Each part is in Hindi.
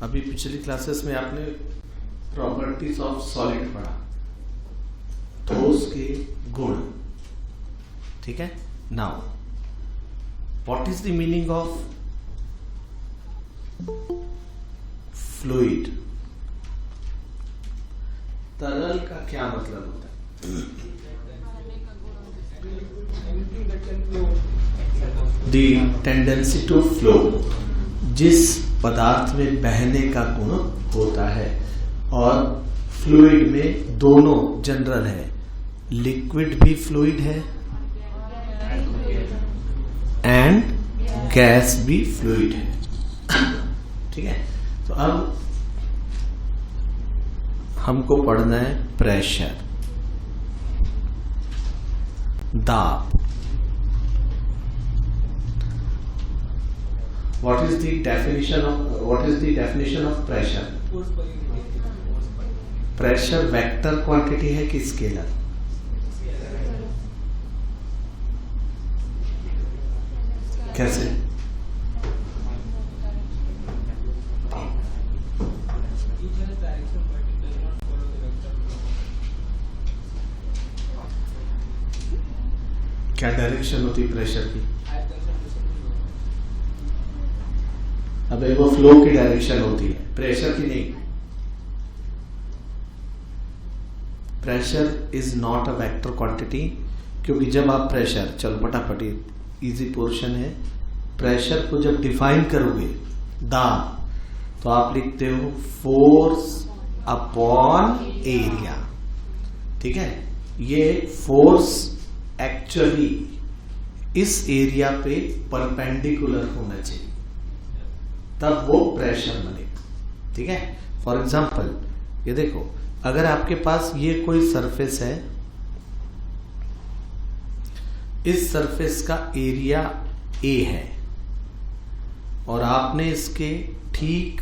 अभी पिछली क्लासेस में आपने प्रॉपर्टीज ऑफ सॉलिड पढ़ा, ठोस के गुण, ठीक है। Now what is the meaning of fluid? तरल का क्या मतलब होता है? द टेंडेंसी टू फ्लो, जिस पदार्थ में बहने का गुण होता है। और फ्लूइड में दोनों जनरल है, लिक्विड भी फ्लूइड है एंड गैस भी फ्लूइड है, ठीक है। तो अब हमको पढ़ना है प्रेशर, दाब। What is the definition of pressure? Pressure vector quantity है कि स्केलर? कैसे? क्या डायरेक्शन होती है प्रेशर की? अब वो फ्लो की डायरेक्शन होती है, प्रेशर की नहीं। Pressure is not a vector quantity, क्योंकि जब आप प्रेशर, चलो फटाफट इजी पोर्शन है, प्रेशर को जब डिफाइन करोगे दाब, तो आप लिखते हो फोर्स अपॉन एरिया, ठीक है। ये फोर्स एक्चुअली इस एरिया पे परपेंडिकुलर होना चाहिए, तब वो प्रेशर बनेगा, ठीक है। फॉर एग्जाम्पल ये देखो, अगर आपके पास ये कोई सरफेस है, इस सरफेस का एरिया ए है और आपने इसके ठीक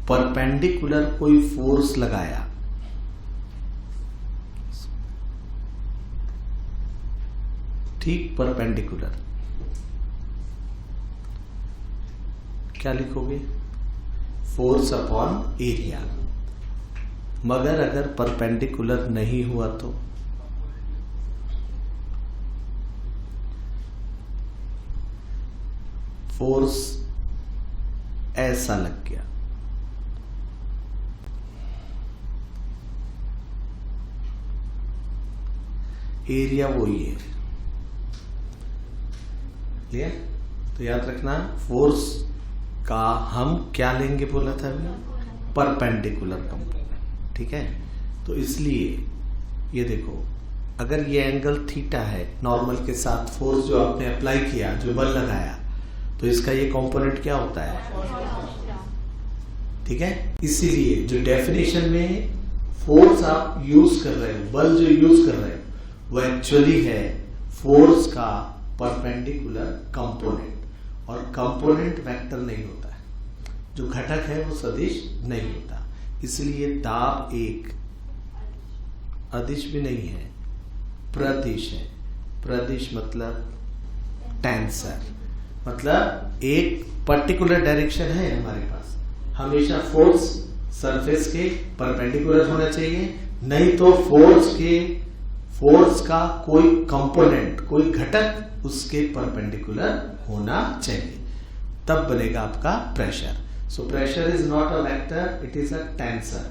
परपेंडिकुलर कोई फोर्स लगाया, ठीक परपेंडिकुलर, क्या लिखोगे? Force upon area. मगर अगर परपेंडिकुलर नहीं हुआ तो फोर्स ऐसा लग गया, एरिया वही है, क्लियर? तो याद रखना, फोर्स का हम क्या लेंगे बोला था अभी? परपेंडिकुलर कंपोनेंट, ठीक है। तो इसलिए ये देखो, अगर ये एंगल थीटा है नॉर्मल के साथ, फोर्स जो आपने अप्लाई किया, जो बल लगाया, तो इसका ये कंपोनेंट क्या होता है? ठीक है। इसीलिए जो डेफिनेशन में फोर्स आप यूज कर रहे हो, बल जो यूज कर रहे हो, वो एक्चुअली है फोर्स का परपेंडिकुलर कंपोनेंट, और कंपोनेंट वेक्टर नहीं होता है, जो घटक है वो सदिश नहीं होता। इसलिए दाब एक अदिश भी नहीं है, प्रदिश है। प्रदिश मतलब टेंसर, मतलब एक पर्टिकुलर डायरेक्शन है हमारे पास, हमेशा फोर्स सरफेस के परपेंडिकुलर होना चाहिए, नहीं तो फोर्स का कोई कंपोनेंट, कोई घटक उसके परपेंडिकुलर होना चाहिए, तब बनेगा आपका pressure. So pressure is not a vector, it is a tensor.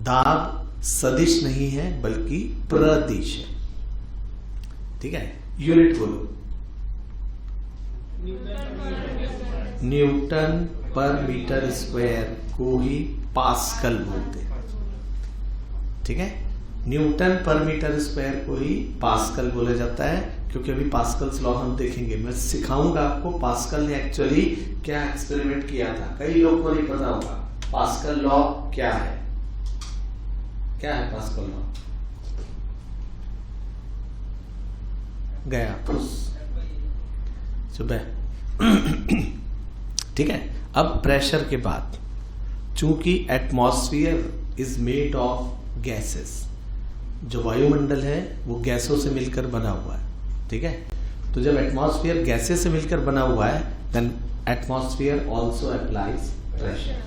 दाब सदिश नहीं है बल्कि प्रदिश है, ठीक है। यूनिट बोलो, न्यूटन पर मीटर स्क्वायर को ही पास्कल बोलते हैं, ठीक है। न्यूटन पर मीटर स्क्वायर को ही पास्कल बोला जाता है, क्योंकि अभी पास्कल्स लॉ हम देखेंगे। मैं सिखाऊंगा आपको पास्कल ने एक्चुअली क्या एक्सपेरिमेंट किया था। कई लोगों को नहीं पता होगा पास्कल लॉ क्या है। क्या है पास्कल लॉ? गया सुबह ठीक है। अब प्रेशर के बाद, चूंकि atmosphere is made of gases, जो वायुमंडल है वो गैसों से मिलकर बना हुआ है, ठीक है। तो जब एटमॉस्फेयर गैसेस से मिलकर बना हुआ है, then atmosphere also applies pressure,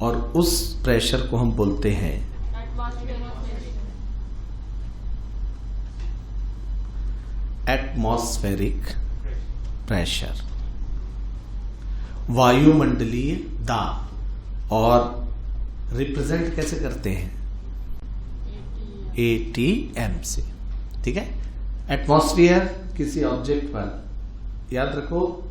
और उस प्रेशर को हम बोलते हैं एटमॉस्फेरिक प्रेशर, वायुमंडलीय दाब। और रिप्रेजेंट कैसे करते हैं? ATM से। ठीक है। एटमॉस्फेयर किसी ऑब्जेक्ट पर, याद रखो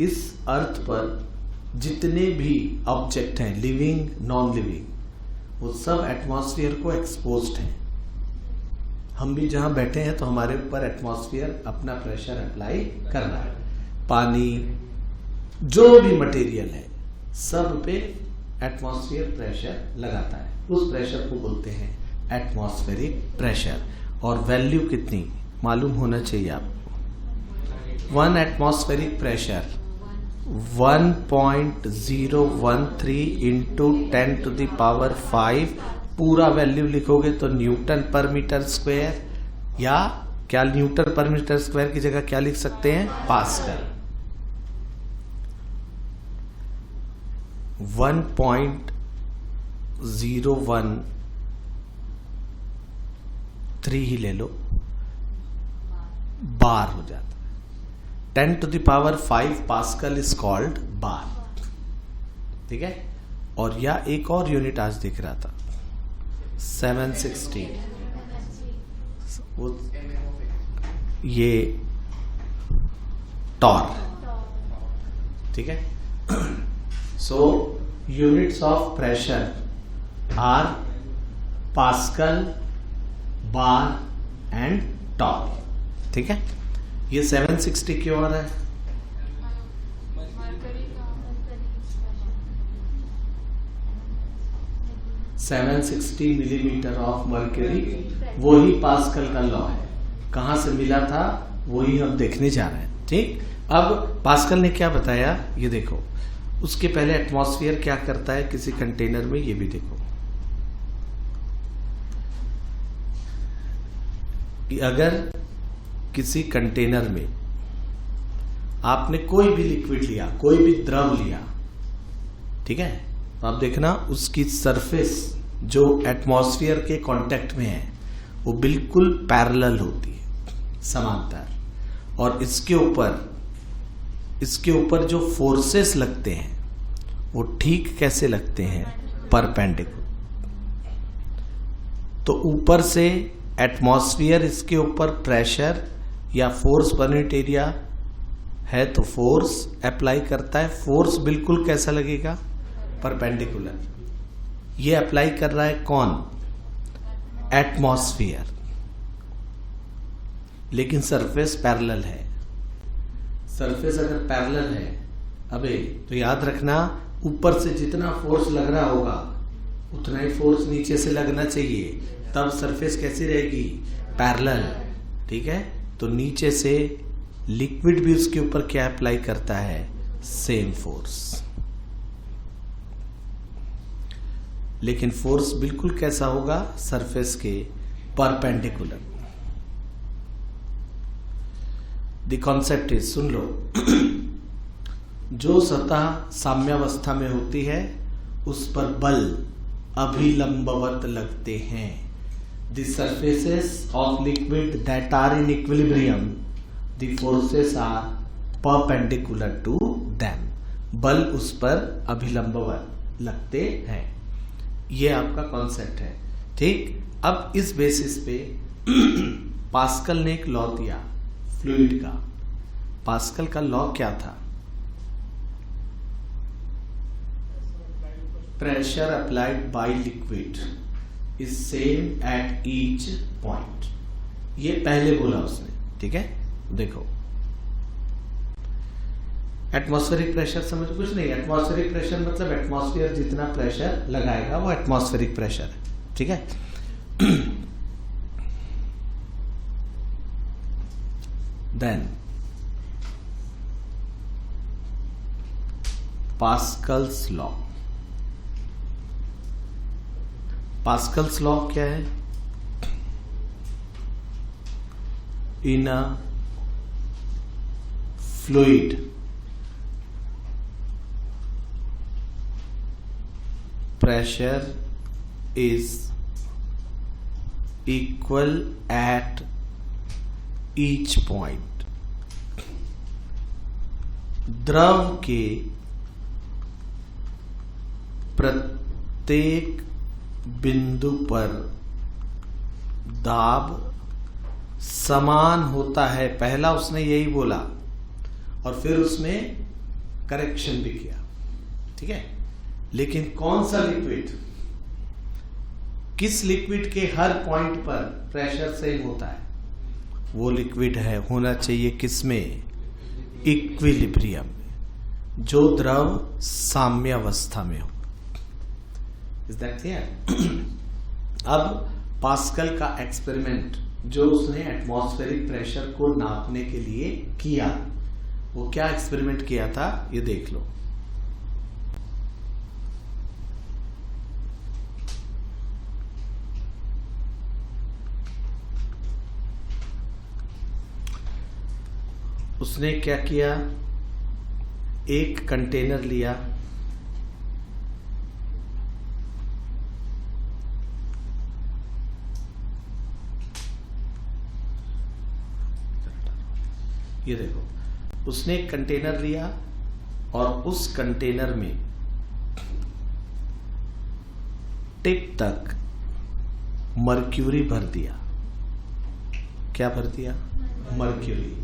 इस अर्थ पर जितने भी ऑब्जेक्ट हैं, लिविंग नॉन लिविंग, वो सब एटमॉस्फेयर को एक्सपोज्ड हैं। हम भी जहां बैठे हैं तो हमारे ऊपर एटमॉस्फेयर अपना प्रेशर अप्लाई कर रहा है। पानी, जो भी मटेरियल है, सब पे एटमॉस्फेयर प्रेशर लगाता है। उस प्रेशर को बोलते हैं एटमॉस्फेरिक प्रेशर। और वैल्यू कितनी मालूम होना चाहिए आपको। 1 एटमॉस्फेरिक प्रेशर 1.013 इंटू 10⁵ पूरा वैल्यू लिखोगे तो न्यूटन पर मीटर स्क्वायर, या क्या न्यूटन पर मीटर स्क्वायर की जगह क्या लिख सकते हैं? पास्कल। 1.013 ही ले लो, बार हो जाता है। 10⁵ पास्कल इज कॉल्ड बार। ठीक है। और या एक और यूनिट आज दिख रहा था 760, वो ये टॉर। ठीक है। So units of pressure are pascal, bar and torr. ठीक है। ये 760 क्यों आ रहा है? 760 मिलीमीटर ऑफ मर्क्यूरी, वही पास्कल का लॉ है। कहां से मिला था वही हम देखने जा रहे हैं। ठीक। अब पास्कल ने क्या बताया ये देखो। उसके पहले एटमॉस्फेयर क्या करता है किसी कंटेनर में, ये भी देखो। अगर किसी कंटेनर में आपने कोई भी लिक्विड लिया, कोई भी द्रव लिया, ठीक है, तो आप देखना उसकी सरफेस जो एटमॉस्फेयर के कांटेक्ट में है वो बिल्कुल पैरेलल होती है, समांतर। और इसके ऊपर जो फोर्सेस लगते हैं वो ठीक कैसे लगते हैं? परपेंडिकुलर। तो ऊपर से एटमॉस्फेयर, इसके ऊपर प्रेशर या फोर्स पर यूनिट एरिया है तो फोर्स अप्लाई करता है। फोर्स बिल्कुल कैसा लगेगा? परपेंडिकुलर। ये अप्लाई कर रहा है कौन? एटमॉस्फेयर। लेकिन सरफेस पैरेलल है। सरफेस अगर पैरेलल है अबे तो याद रखना ऊपर से जितना फोर्स लग रहा होगा उतना ही फोर्स नीचे से लगना चाहिए, तब सरफेस कैसी रहेगी? पैरेलल। ठीक है। तो नीचे से लिक्विड भी उसके ऊपर क्या अप्लाई करता है? Same force. लेकिन फोर्स बिल्कुल कैसा होगा? सरफेस के परपेंडिकुलर। द कॉन्सेप्ट इज, सुन लो, जो सतह साम्यावस्था में होती है उस पर बल अभिलंबवत लगते हैं। The surfaces of liquid that are in equilibrium, the forces are perpendicular to them. बल उस पर अभिलंबवत लगते हैं। ये आपका कॉन्सेप्ट है। ठीक। अब इस बेसिस पे पास्कल ने एक लॉ दिया फ्लूइड का। पास्कल का लॉ क्या था? Pressure applied by liquid is same at each point. ये पहले बोला उसने। ठीक है। देखो एटमॉस्फेरिक प्रेशर समझ, कुछ नहीं। एटमॉस्फेरिक प्रेशर मतलब एटमॉस्फेयर जितना प्रेशर लगाएगा वो एटमॉस्फेरिक प्रेशर है। ठीक है। Then Pascal's law. Pascal's law क्या है? इन अ fluid, pressure is equal at each point. द्रव के प्रत्येक बिंदु पर दाब समान होता है। पहला उसने यही बोला और फिर उसने करेक्शन भी किया, ठीक है। लेकिन कौन सा लिक्विड, किस लिक्विड के हर पॉइंट पर प्रेशर सेम होता है? वो लिक्विड है होना चाहिए किसमें? इक्विलिब्रियम में, जो द्रव साम्यावस्था में हो। Is that clear? अब पास्कल का एक्सपेरिमेंट जो उसने एटमॉस्फेरिक प्रेशर को नापने के लिए किया, वो क्या एक्सपेरिमेंट किया था ये देख लो। उसने क्या किया, एक कंटेनर लिया, ये देखो, उसने एक कंटेनर लिया और उस कंटेनर में टिप तक मर्क्यूरी भर दिया। क्या भर दिया? मर्क्यूरी।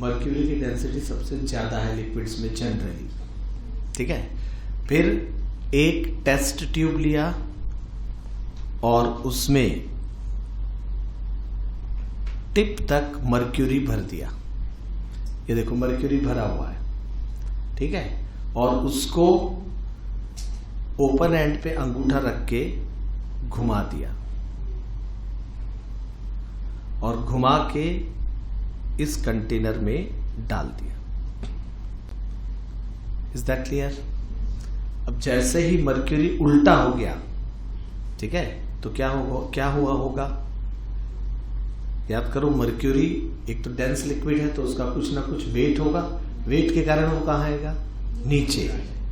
मर्क्यूरी की डेंसिटी सबसे ज्यादा है लिक्विड्स में जनरली, ठीक है। फिर एक टेस्ट ट्यूब लिया और उसमें टिप तक मर्क्यूरी भर दिया। ये देखो मर्क्यूरी भरा हुआ है, ठीक है। और उसको ओपन एंड पे अंगूठा रख के घुमा दिया और घुमा के इस कंटेनर में डाल दिया। Is that clear? अब जैसे ही मर्क्यूरी उल्टा हो गया, ठीक है, तो क्या हुआ होगा? याद करो, मर्क्यूरी एक तो डेंस लिक्विड है तो उसका कुछ ना कुछ वेट होगा। वेट के कारण वो कहां आएगा? नीचे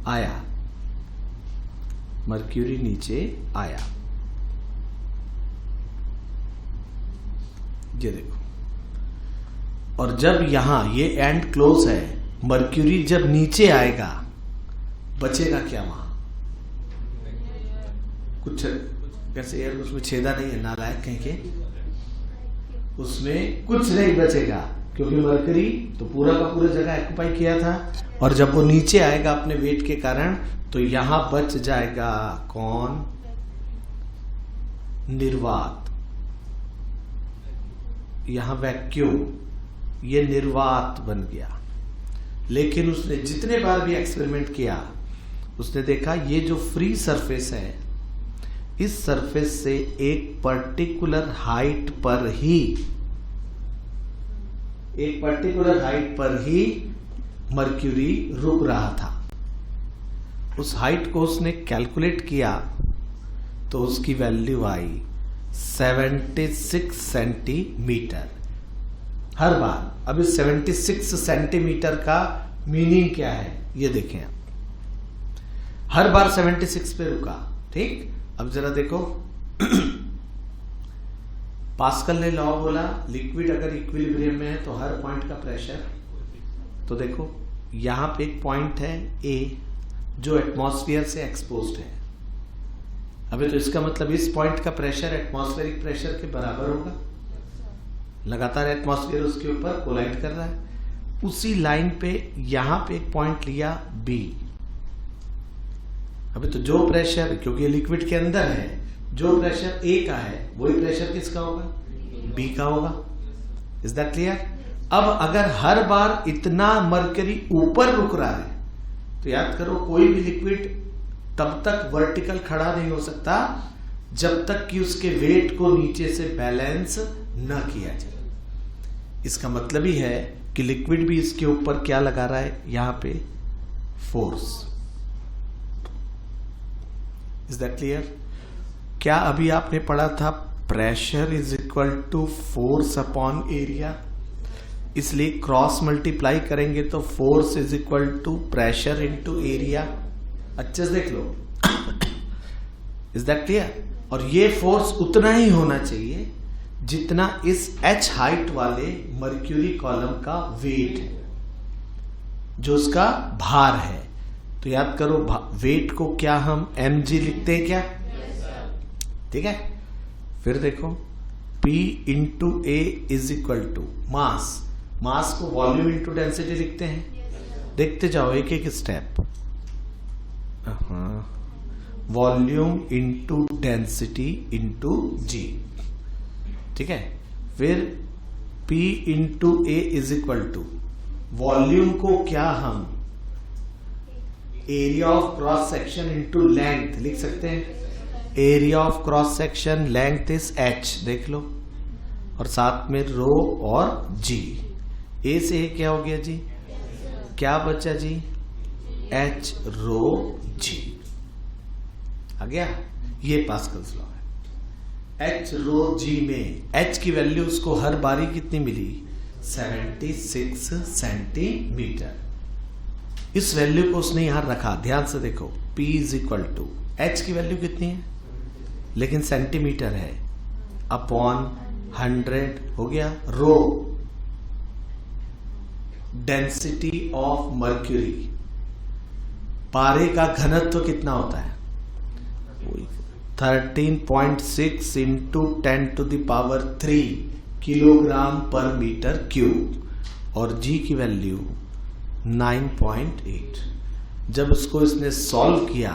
आया। मर्क्यूरी नीचे आया, ये देखो। और जब यहां ये एंड क्लोज है, मर्क्यूरी जब नीचे आएगा, बचेगा क्या वहां? कुछ कैसे यार, उसमें छेदा नहीं है, नालायक कहीं के, उसमें कुछ नहीं बचेगा क्योंकि मर्क्यूरी तो पूरा का पूरा जगह ऑक्युपाई किया था। और जब वो नीचे आएगा अपने वेट के कारण, तो यहां बच जाएगा कौन? निर्वात। यहां वैक्यूम, ये निर्वात बन गया। लेकिन उसने जितने बार भी एक्सपेरिमेंट किया, उसने देखा ये जो फ्री सरफेस है, इस सरफेस से एक पर्टिकुलर हाइट पर ही मर्क्यूरी रुक रहा था। उस हाइट को उसने कैलकुलेट किया तो उसकी वैल्यू आई 76 सेंटीमीटर हर बार। अब इस 76 सेंटीमीटर का मीनिंग क्या है ये देखें आप। हर बार 76 पे रुका, ठीक। अब जरा देखो, पास्कल ने लॉ बोला, लिक्विड अगर इक्विलिब्रियम में है तो हर पॉइंट का प्रेशर, तो देखो यहां पे एक पॉइंट है ए जो एटमॉस्फेयर से एक्सपोज्ड है। अभी तो इसका मतलब इस पॉइंट का प्रेशर एटमॉस्फेरिक प्रेशर के बराबर होगा। लगातार एटमॉस्फेयर उसके ऊपर कोलाइड कर रहा है। उसी लाइन पे यहां पे एक पॉइंट लिया बी। अभी तो जो प्रेशर, क्योंकि ये लिक्विड के अंदर है, जो प्रेशर ए का है वही प्रेशर किसका होगा? बी का होगा। Is that clear? अब अगर हर बार इतना मर्क्यूरी ऊपर रुक रहा है, तो याद करो कोई भी लिक्विड तब तक वर्टिकल खड़ा नहीं हो सकता जब तक कि उसके वेट को नीचे से बैलेंस न किया जाए। इसका मतलब ही है कि लिक्विड भी इसके ऊपर क्या लगा रहा है? यहां पे फोर्स। Is that clear? क्या अभी आपने पढ़ा था pressure is equal to force upon area? इसलिए क्रॉस मल्टीप्लाई करेंगे तो force is equal to pressure into area. अच्छे से देख लो, इज दैट क्लियर? और ये फोर्स उतना ही होना चाहिए जितना इस h हाइट वाले मर्क्यूरी कॉलम का वेट है, जो उसका भार है। तो याद करो, वेट को क्या हम mg लिखते हैं क्या? ठीक है। फिर देखो P into A is equal to mass. Mass को वॉल्यूम इंटू डेंसिटी लिखते हैं। देखते जाओ एक एक step. Volume into density into g. ठीक है। फिर P into A is equal to volume को क्या हम area of cross section into length लिख सकते हैं। Area of cross section length is h, देख लो, और साथ में रो और g। ए से क्या हो गया जी? क्या बचा जी? h रो g आ गया। ये पास्कल्स लॉ है। h रो g में h की वैल्यू उसको हर बारी कितनी मिली? 76 सेंटीमीटर। इस वैल्यू को उसने यहां रखा। ध्यान से देखो, P is equal to h की वैल्यू कितनी है लेकिन सेंटीमीटर है, अपॉन 100 हो गया। रो डेंसिटी ऑफ मर्क्यूरी, पारे का घनत्व कितना होता है? 13.6 इंटू 10⁻³ किलोग्राम पर मीटर क्यूब, और जी की वैल्यू 9.8। जब उसको इसने सॉल्व किया,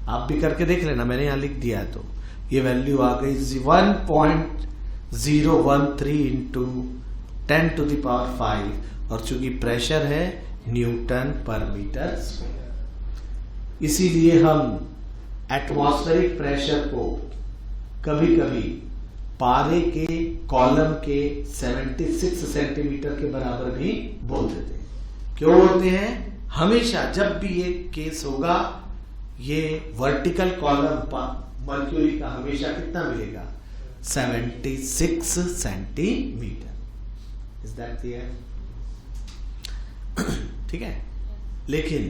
आप भी करके देख लेना, मैंने यहां लिख दिया है, तो ये वैल्यू आ गई 1.013 इंटू 10⁵, और चूंकि प्रेशर है न्यूटन पर मीटर स्क्वायर। इसीलिए हम एटमॉस्फेरिक प्रेशर को कभी कभी पारे के कॉलम के 76 सेंटीमीटर के बराबर भी बोल देते हैं। क्यों बोलते हैं? हमेशा जब भी ये केस होगा, ये वर्टिकल कॉलम मर्क्यूरी का हमेशा कितना मिलेगा? 76 सेंटीमीटर। Is that clear? ठीक है। लेकिन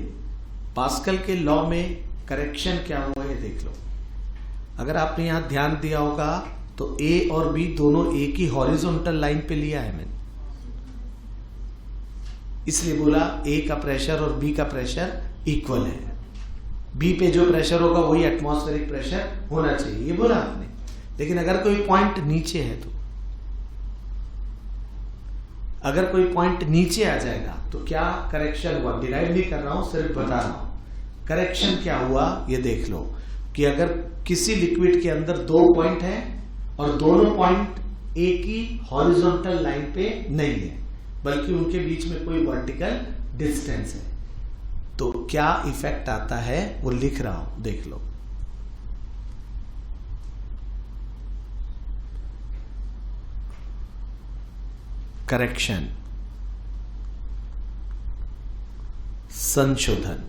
पास्कल के लॉ में करेक्शन क्या हुआ ये देख लो। अगर आपने यहां ध्यान दिया होगा तो ए और बी दोनों एक ही हॉरिजॉन्टल लाइन पे लिया है मैंने, इसलिए बोला ए का प्रेशर और बी का प्रेशर इक्वल है। बी पे जो प्रेशर होगा वही एटमॉस्फेरिक प्रेशर होना चाहिए, ये बोला आपने। लेकिन अगर कोई पॉइंट नीचे है तो, अगर कोई पॉइंट नीचे आ जाएगा तो क्या करेक्शन हुआ? डिराइव नहीं कर रहा हूं, सिर्फ बता रहा हूं करेक्शन क्या हुआ। ये देख लो कि अगर किसी लिक्विड के अंदर दो पॉइंट है और दोनों पॉइंट एक ही हॉरिजॉन्टल लाइन पे नहीं है, बल्कि उनके बीच में कोई वर्टिकल डिस्टेंस है, तो क्या इफेक्ट आता है वो लिख रहा हूं, देख लो। करेक्शन, संशोधन,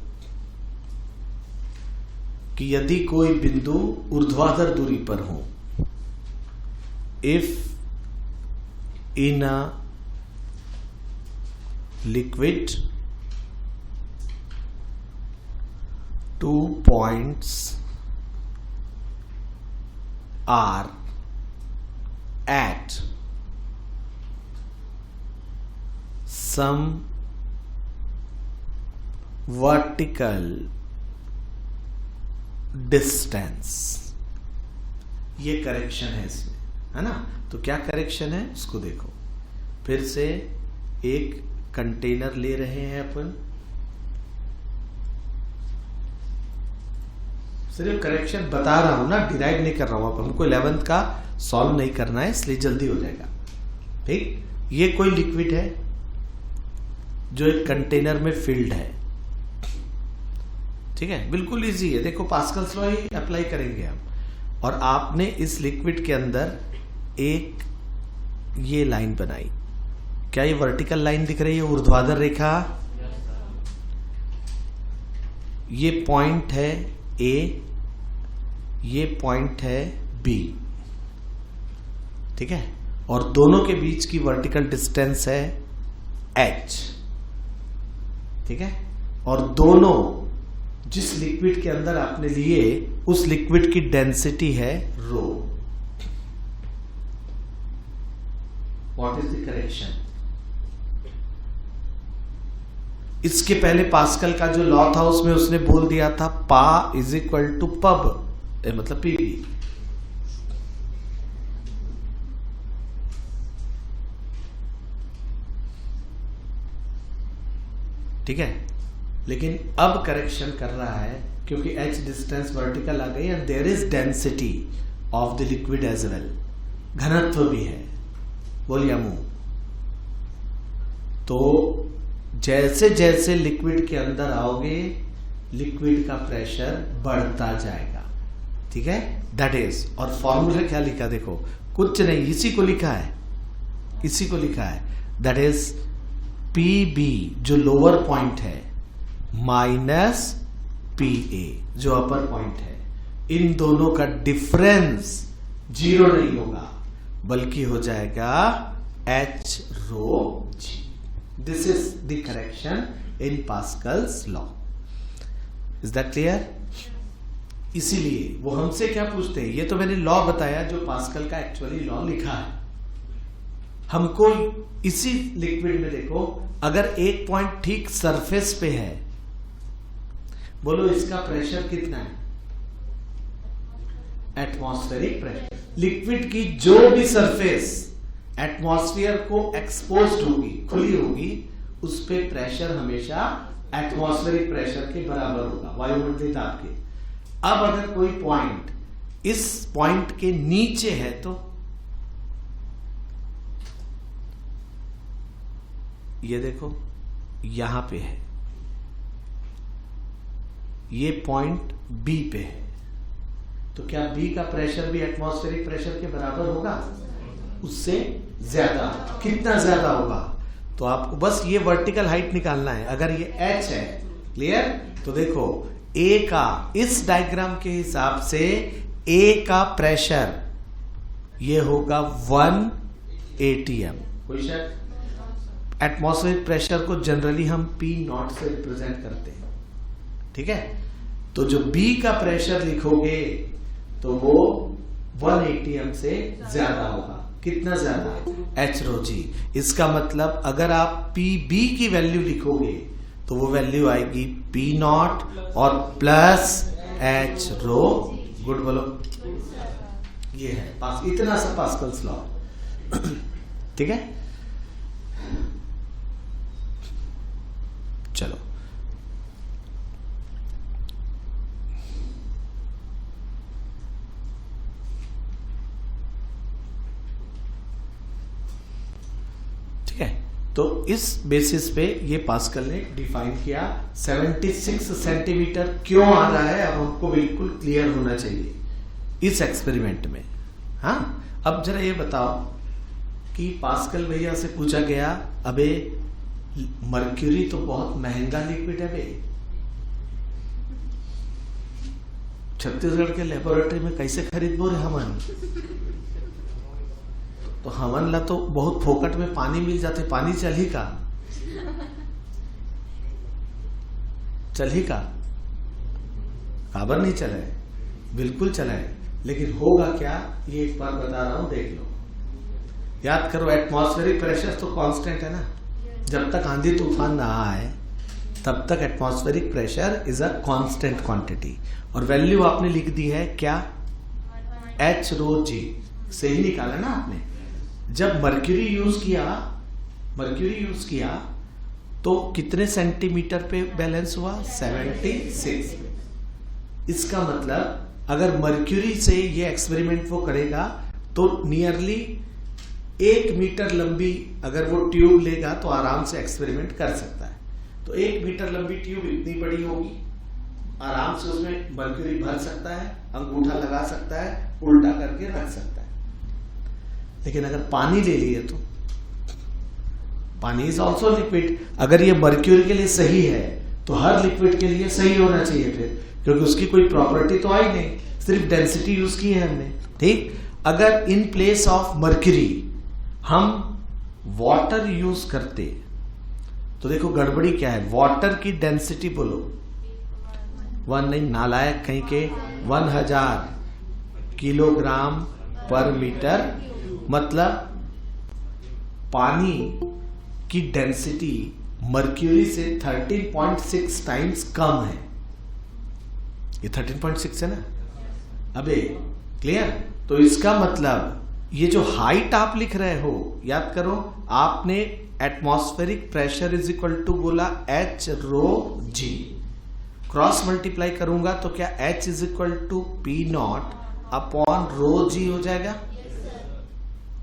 कि यदि कोई बिंदु ऊर्ध्वाधर दूरी पर हो, if in a liquid 2 points are at some vertical distance, ये करेक्शन है इसमें, है ना। तो क्या करेक्शन है उसको देखो। फिर से एक कंटेनर ले रहे हैं अपन, सिर्फ करेक्शन बता रहा हूं ना, डिराइव नहीं कर रहा हूं। अब हमको 11th का सॉल्व नहीं करना है, इसलिए जल्दी हो जाएगा। ठीक, ये कोई लिक्विड है जो एक कंटेनर में फिल्ड है, ठीक है, बिल्कुल इजी है। देखो पास्कल्स लॉ ही अप्लाई करेंगे हम। और आपने इस लिक्विड के अंदर एक ये लाइन बनाई, क्या ये वर्टिकल लाइन दिख रही है, ऊर्ध्वाधर रेखा? ये पॉइंट है ए, ये पॉइंट है बी, ठीक है। और दोनों के बीच की वर्टिकल डिस्टेंस है h, ठीक है। और दोनों जिस लिक्विड के अंदर आपने लिए उस लिक्विड की डेंसिटी है rho. What is the correction? इसके पहले पास्कल का जो लॉ था उसमें उसने बोल दिया था पा इज इक्वल टू पब, मतलब पीवी। ठीक है, लेकिन अब करेक्शन कर रहा है क्योंकि h डिस्टेंस वर्टिकल आ गई and there is density of the liquid as well, घनत्व भी है। बोलिए मुंह। तो जैसे जैसे लिक्विड के अंदर आओगे लिक्विड का प्रेशर बढ़ता जाएगा, ठीक है। दैट इज, और फॉर्मूला क्या लिखा देखो, कुछ नहीं, इसी को लिखा है, इसी को लिखा है। दैट इज PB जो लोअर पॉइंट है माइनस PA जो अपर पॉइंट है, इन दोनों का डिफरेंस जीरो नहीं होगा बल्कि हो जाएगा H rho G। This is the correction in Pascal's law. Is that clear? इसीलिए वो हमसे क्या पूछते हैं, ये तो मैंने लॉ बताया जो पास्कल का एक्चुअली लॉ लिखा है। हमको इसी लिक्विड में देखो, अगर एक पॉइंट ठीक सरफेस पे है, बोलो इसका प्रेशर कितना है? Atmospheric pressure. लिक्विड की जो भी सरफेस एटमॉस्फेयर को एक्सपोज्ड होगी, खुली होगी, उस पे प्रेशर हमेशा एटमॉस्फेरिक प्रेशर के बराबर होगा, वायुमंडलीय दाब के। अब अगर कोई पॉइंट इस पॉइंट के नीचे है तो ये देखो यहां पे है, ये पॉइंट बी पे है, तो क्या बी का प्रेशर भी एटमॉस्फेरिक प्रेशर के बराबर होगा? उससे ज्यादा। कितना ज्यादा होगा? तो आपको बस ये वर्टिकल हाइट निकालना है। अगर ये h है, क्लियर? तो देखो A का, इस डायग्राम के हिसाब से A का प्रेशर ये होगा 1 atm। कोई शक? एटमॉस्फेरिक प्रेशर को जनरली हम P0 से रिप्रेजेंट करते हैं, ठीक है। तो जो B का प्रेशर लिखोगे तो वो 1 atm से ज्यादा होगा। कितना ज्यादा? H rho G। इसका मतलब अगर आप PB की वैल्यू लिखोगे तो वो वैल्यू आएगी P0 और प्लस H rho। गुड बोलो। ये है पास, इतना सा पास्कल्स लॉ, ठीक है। चलो ठीक है, तो इस बेसिस पे ये पास्कल ने डिफाइन किया। 76 सेंटीमीटर क्यों आ रहा है अब हमको बिल्कुल क्लियर होना चाहिए इस एक्सपेरिमेंट में। हाँ, अब जरा ये बताओ कि पास्कल भैया से पूछा गया, अबे मर्क्यूरी तो बहुत महंगा लिक्विड है बे, छत्तीसगढ़ के लेबोरेटरी में कैसे खरीदबो रे हमन? तो हमन ला तो बहुत फोकट में पानी मिल जाते, पानी चली का? चली का? काबर नहीं चला है? बिल्कुल चला है, लेकिन होगा क्या ये एक बार बता रहा हूं, देख लो। याद करो, एटमॉस्फेरिक प्रेशर तो कांस्टेंट है ना, जब तक आंधी तूफान ना आए तब तक atmospheric pressure is a constant quantity. और वैल्यू आपने लिख दी है क्या? H rho G से ही निकाला ना आपने। जब मर्क्यूरी यूज किया तो कितने सेंटीमीटर पे बैलेंस हुआ? 76। इसका मतलब अगर मर्क्यूरी से ये एक्सपेरिमेंट वो करेगा तो नियरली 1 मीटर लंबी अगर वो ट्यूब लेगा तो आराम से एक्सपेरिमेंट कर सकता है। तो 1 मीटर लंबी ट्यूब इतनी बड़ी होगी, आराम से उसमें मर्क्यूरी भर सकता है, अंगूठा लगा सकता है, उल्टा करके रख सकता है। लेकिन अगर पानी ले लिए तो पानी इज ऑल्सो लिक्विड। अगर ये मर्क्यूरी के लिए सही है तो हर लिक्विड के लिए सही होना चाहिए फिर, क्योंकि उसकी कोई प्रॉपर्टी तो आई नहीं, सिर्फ डेंसिटी यूज की है हमने, ठीक। अगर इन प्लेस ऑफ मर्क्यूरी हम वाटर यूज करते तो देखो गड़बड़ी क्या है, वाटर की डेंसिटी बोलो 1 नहीं, नालायक कहीं के 1000 किलोग्राम पर मीटर, मतलब पानी की डेंसिटी मर्क्यूरी से 13.6 टाइम्स कम है। ये 13.6 है ना, अबे क्लियर। तो इसका मतलब ये जो हाइट आप लिख रहे हो, याद करो आपने atmospheric pressure is equal to बोला H rho G, cross multiply करूंगा तो क्या H is equal to P0 upon rho G हो जाएगा,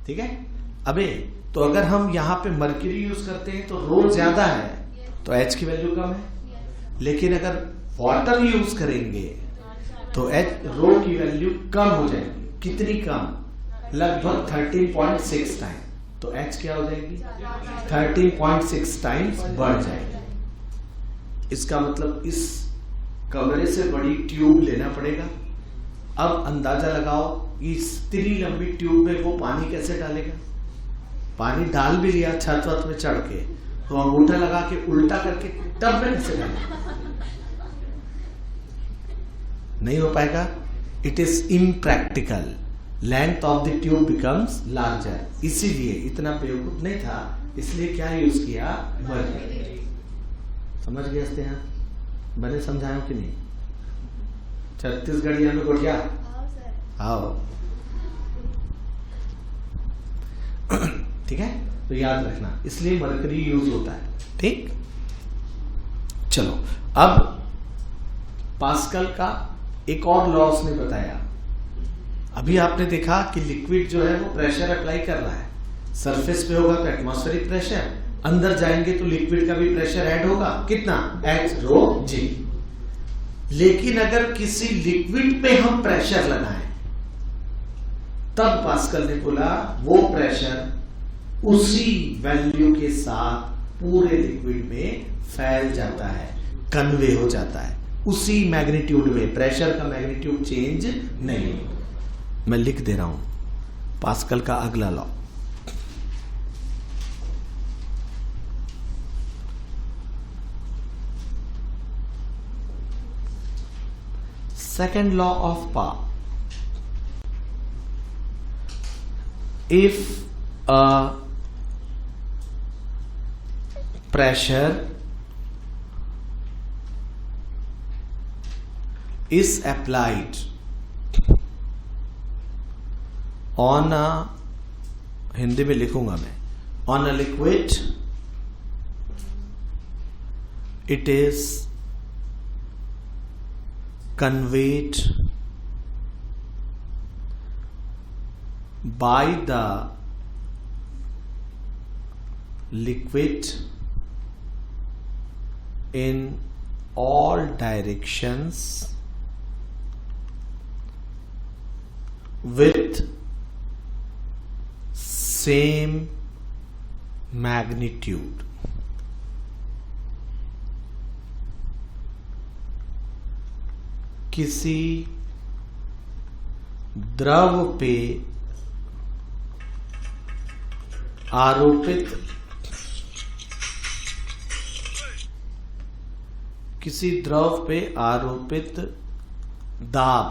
ठीक है। अबे तो अगर हम यहां पे मर्क्यूरी यूज करते हैं तो रो ज्यादा है तो H की वैल्यू कम है, लेकिन अगर वाटर यूज करेंगे तो H रो की वैल्यू कम हो जाएगी। कितनी कम? लगभग 13.6 टाइम। तो H क्या हो जाएगी? 13.6 टाइम्स बढ़ जाएगी। इसका मतलब इस कमरे से बड़ी ट्यूब लेना पड़ेगा। अब अंदाजा लगाओ इस इतनी लंबी ट्यूब में वो पानी कैसे डालेगा। पानी डाल भी लिया छत वत में चढ़ के, तो अंगूठा लगा के उल्टा करके टब में कैसे डालेगा? नहीं हो पाएगा। It is impractical. Length of the tube becomes larger. इसीलिए इतना बेवकूफ नहीं था, इसलिए क्या यूज किया? मर्क्यूरी। समझ गए इसते हैं? मैंने समझाया कि नहीं? छत्तीसगढ़िया में गोटिया आओ, ठीक है। तो याद रखना, इसलिए मर्क्यूरी यूज होता है, ठीक। चलो अब पास्कल का एक और लॉ उसने बताया। अभी आपने देखा कि लिक्विड जो है वो प्रेशर अप्लाई कर रहा है, सरफेस पे होगा तो एटमॉस्फेरिक प्रेशर, अंदर जाएंगे तो लिक्विड का भी प्रेशर ऐड होगा। कितना? H rho G। लेकिन अगर किसी लिक्विड पे हम प्रेशर लगाएं तब पास्कल ने बोला वो प्रेशर उसी वैल्यू के साथ पूरे लिक्विड में फैल जाता है, कन्वे हो जाता है उसी मैग्नीट्यूड में। प्रेशर का मैग्नीट्यूड चेंज नहीं। मैं लिख दे रहा हूं पास्कल का अगला law. Second law of power. If a pressure is applied on a, Hindi में लिखूंगा मैं, on a liquid, it is conveyed by the liquid in all directions with same magnitude. किसी द्रव पे आरोपित दाब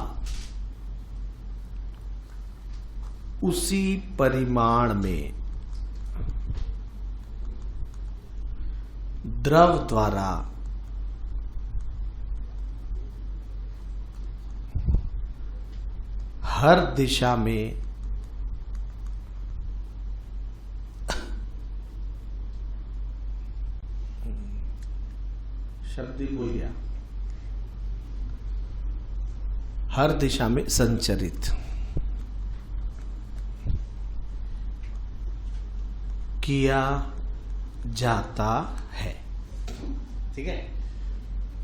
उसी परिमाण में द्रव द्वारा हर दिशा में शब्द ही भूल गया, हर दिशा में संचरित किया जाता है। ठीक है,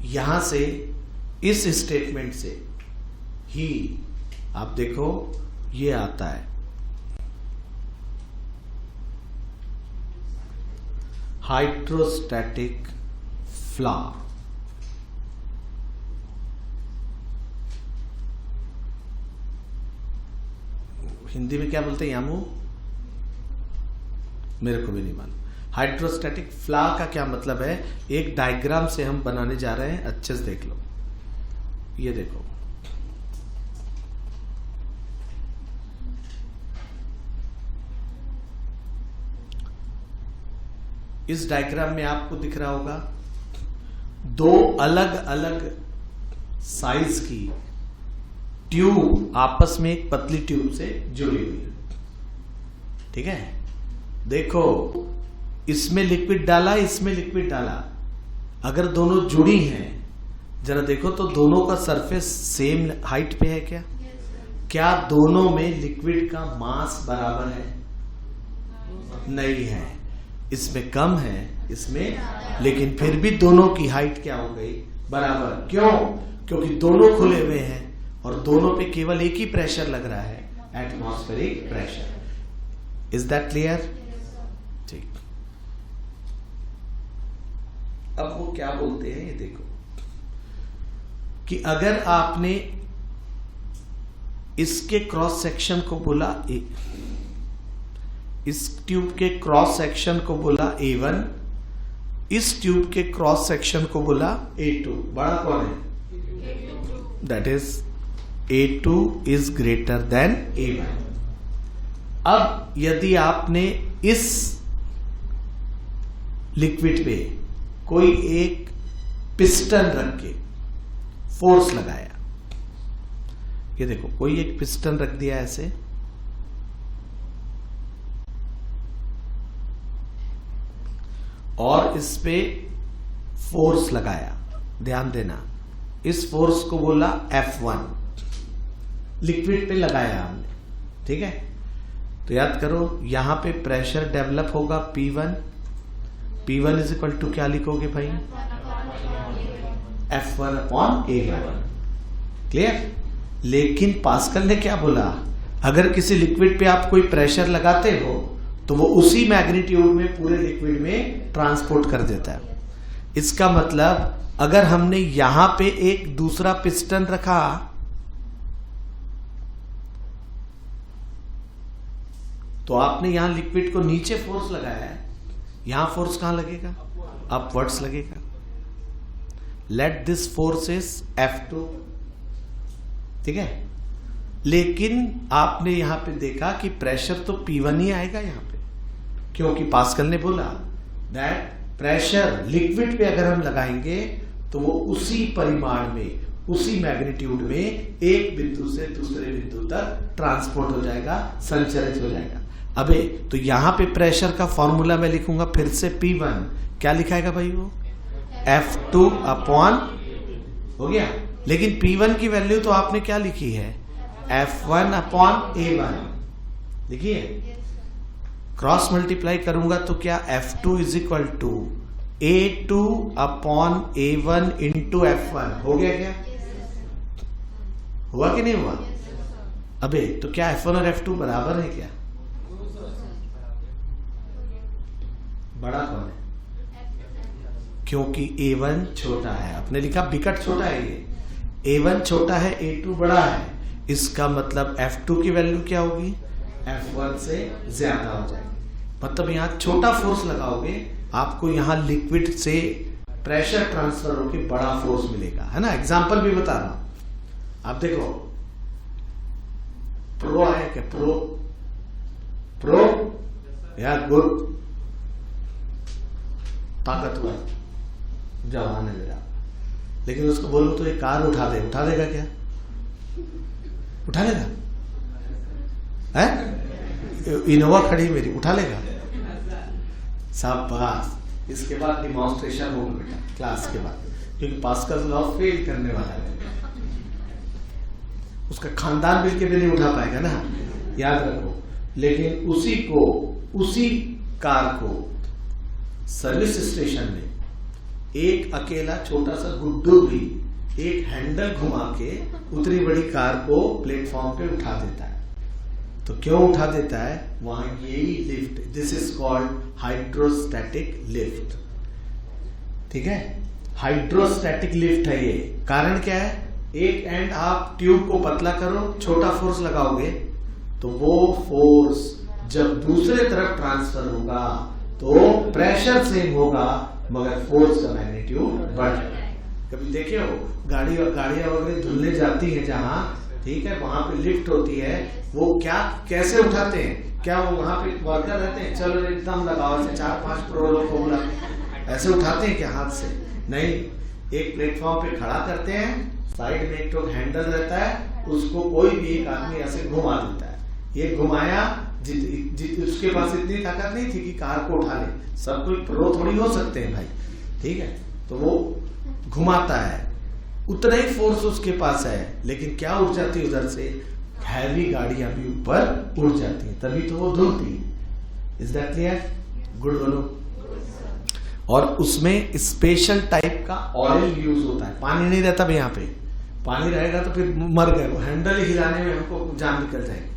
यहां से इस स्टेटमेंट से ही आप देखो ये आता है हाइड्रोस्टैटिक फ्लो। हिंदी में क्या बोलते हैं यामू? मेरे को भी नहीं मालूम। हाइड्रोस्टैटिक फ्ला का क्या मतलब है, एक डायग्राम से हम बनाने जा रहे हैं, अच्छे से देख लो। ये देखो, इस डायग्राम में आपको दिख रहा होगा दो अलग अलग साइज की ट्यूब आपस में एक पतली ट्यूब से जुड़ी हुई है, ठीक है। देखो, इसमें लिक्विड डाला, इसमें लिक्विड डाला, अगर दोनों जुड़ी हैं, जरा देखो तो दोनों का सरफेस सेम हाइट पे है क्या? क्या दोनों में लिक्विड का मास बराबर है? नहीं है, इसमें कम है, इसमें, लेकिन फिर भी दोनों की हाइट क्या हो गई? बराबर। क्यों? क्योंकि दोनों खुले हुए हैं और दोनों पे केवल एक ही प्रेशर लग रहा है, atmospheric pressure. Is that clear? ठीक। अब वो क्या बोलते हैं, ये देखो कि अगर आपने इसके क्रॉस सेक्शन को बोला ए, इस ट्यूब के क्रॉस सेक्शन को बोला A1, इस ट्यूब के क्रॉस सेक्शन को बोला A2, बड़ा कौन है? That is A2 is greater then A1। अब यदि आपने इस लिक्विड पे कोई एक पिस्टन रख के फोर्स लगाया, ये देखो कोई एक पिस्टन रख दिया ऐसे, और इस पे फोर्स लगाया, ध्यान देना, इस फोर्स को बोला F1, लिक्विड पे लगाया हमने, ठीक है। तो याद करो, यहां पे प्रेशर डेवलप होगा P1, P1 is equal to क्या लिखोगे भाई? F1 upon A1। क्लियर? लेकिन पास्कल ने क्या बोला, अगर किसी लिक्विड पे आप कोई प्रेशर लगाते हो तो वो उसी मैग्नीट्यूड में पूरे लिक्विड में ट्रांसपोर्ट कर देता है। इसका मतलब अगर हमने यहां पे एक दूसरा पिस्टन रखा, तो आपने यहां लिक्विड को नीचे फोर्स लगाया है, यहां फोर्स कहां लगेगा? अपवर्ड्स लगेगा। Let this force is F2, ठीक है। लेकिन आपने यहां पे देखा कि प्रेशर तो P1 ही आएगा यहां पे, क्योंकि पास्कल ने बोला दैट प्रेशर लिक्विड पे अगर हम लगाएंगे तो वो उसी परिमाण में, उसी मैग्नीट्यूड में एक बिंदु से दूसरे बिंदु तक ट्रांसपोर्ट हो जाएगा, संचरित हो जाएगा। अबे तो यहां पे प्रेशर का फॉर्मूला मैं लिखूंगा फिर से P1, क्या लिखाएगा भाई? वो F2 अपॉन, हो गया। लेकिन P1 की वैल्यू तो आपने क्या लिखी है? F1 अपॉन A1 लिखी है। क्रॉस मल्टीप्लाई करूंगा तो क्या F2 is equal to A2 upon A1 into F1 हो गया क्या? हुआ कि नहीं हुआ? अबे तो क्या F1 और F2 बराबर है क्या? बड़ा कौन है? क्योंकि A1 छोटा है, आपने लिखा विकट छोटा है, ये A1 छोटा है, A2 बड़ा है, इसका मतलब F2 की वैल्यू क्या होगी? F1 से ज्यादा हो जाएगी। मतलब यहां छोटा फोर्स लगाओगे, आपको यहां लिक्विड से प्रेशर ट्रांसफर होकर बड़ा फोर्स मिलेगा, है ना। एग्जांपल भी बता रहा हूं, आप देखो, प्रो आया क्या? प्रो यार, गुड, ताकतवर जवान है मेरा, लेकिन उसको बोलो तो एक कार उठा देगा क्या? उठा लेगा? है इनोवा खड़ी मेरी, उठा लेगा? शाबाश। इसके बाद डिमॉन्स्ट्रेशन होगा बेटा क्लास के बाद, क्योंकि पास्कल लॉ फेल करने वाला है, उसका खानदान मिलके भी नहीं उठा पाएगा ना, याद रखो। लेकिन उसी कार को सर्विस स्टेशन में एक अकेला छोटा सा गुड्डू भी एक हैंडल घुमा के उतनी बड़ी कार को प्लेटफॉर्म पे उठा देता है। तो क्यों उठा देता है? वहां यही lift, this is called hydrostatic lift, ठीक है। हाइड्रोस्टैटिक लिफ्ट है ये। कारण क्या है? एक एंड आप ट्यूब को पतला करो, छोटा फोर्स लगाओगे तो वो फोर्स जब दूसरे तरफ ट्रांसफर होगा तो प्रेशर सेम होगा मगर फोर्स का मैग्नीट्यूड बढ़ जाएगा। कभी देखे हो गाड़ियां वगैरह धुलने जाती है जहां, ठीक है, वहां पे लिफ्ट होती है, वो क्या कैसे उठाते हैं? क्या वो वहां पे वर्कर रहते हैं, चलो एकदम लगाओ ऐसे 4-5 प्रोलोग को बुला ऐसे उठाते हैं क्या हाथ से? नहीं, एक प्लेटफॉर्म पे खड़ा करते हैं, साइड में एक तो हैंडल रहता है, उसको कोई भी एक आदमी ऐसे घुमा देता है। ये घुमाया, उसके पास इतनी ताकत नहीं थी कि कार को उठा ले, सब कोई प्रो थोड़ी हो सकते हैं भाई, ठीक है, तो वो घुमाता है, उतना ही फोर्स उसके पास है, लेकिन क्या उड़ जाती है उधर से, हैवी गाड़ियां भी ऊपर उड़ जाती हैं, तभी तो वो धुलती है। Is that clear? गुड बोलो। और उसमें स्पेशल टाइप का ऑयल यूज होता है, पानी नहीं रहता भाई यहाँ पे, पानी रहेगा तो फिर मर गए, वो हैंडल हिलाने में हमको जान निकल जाएगी।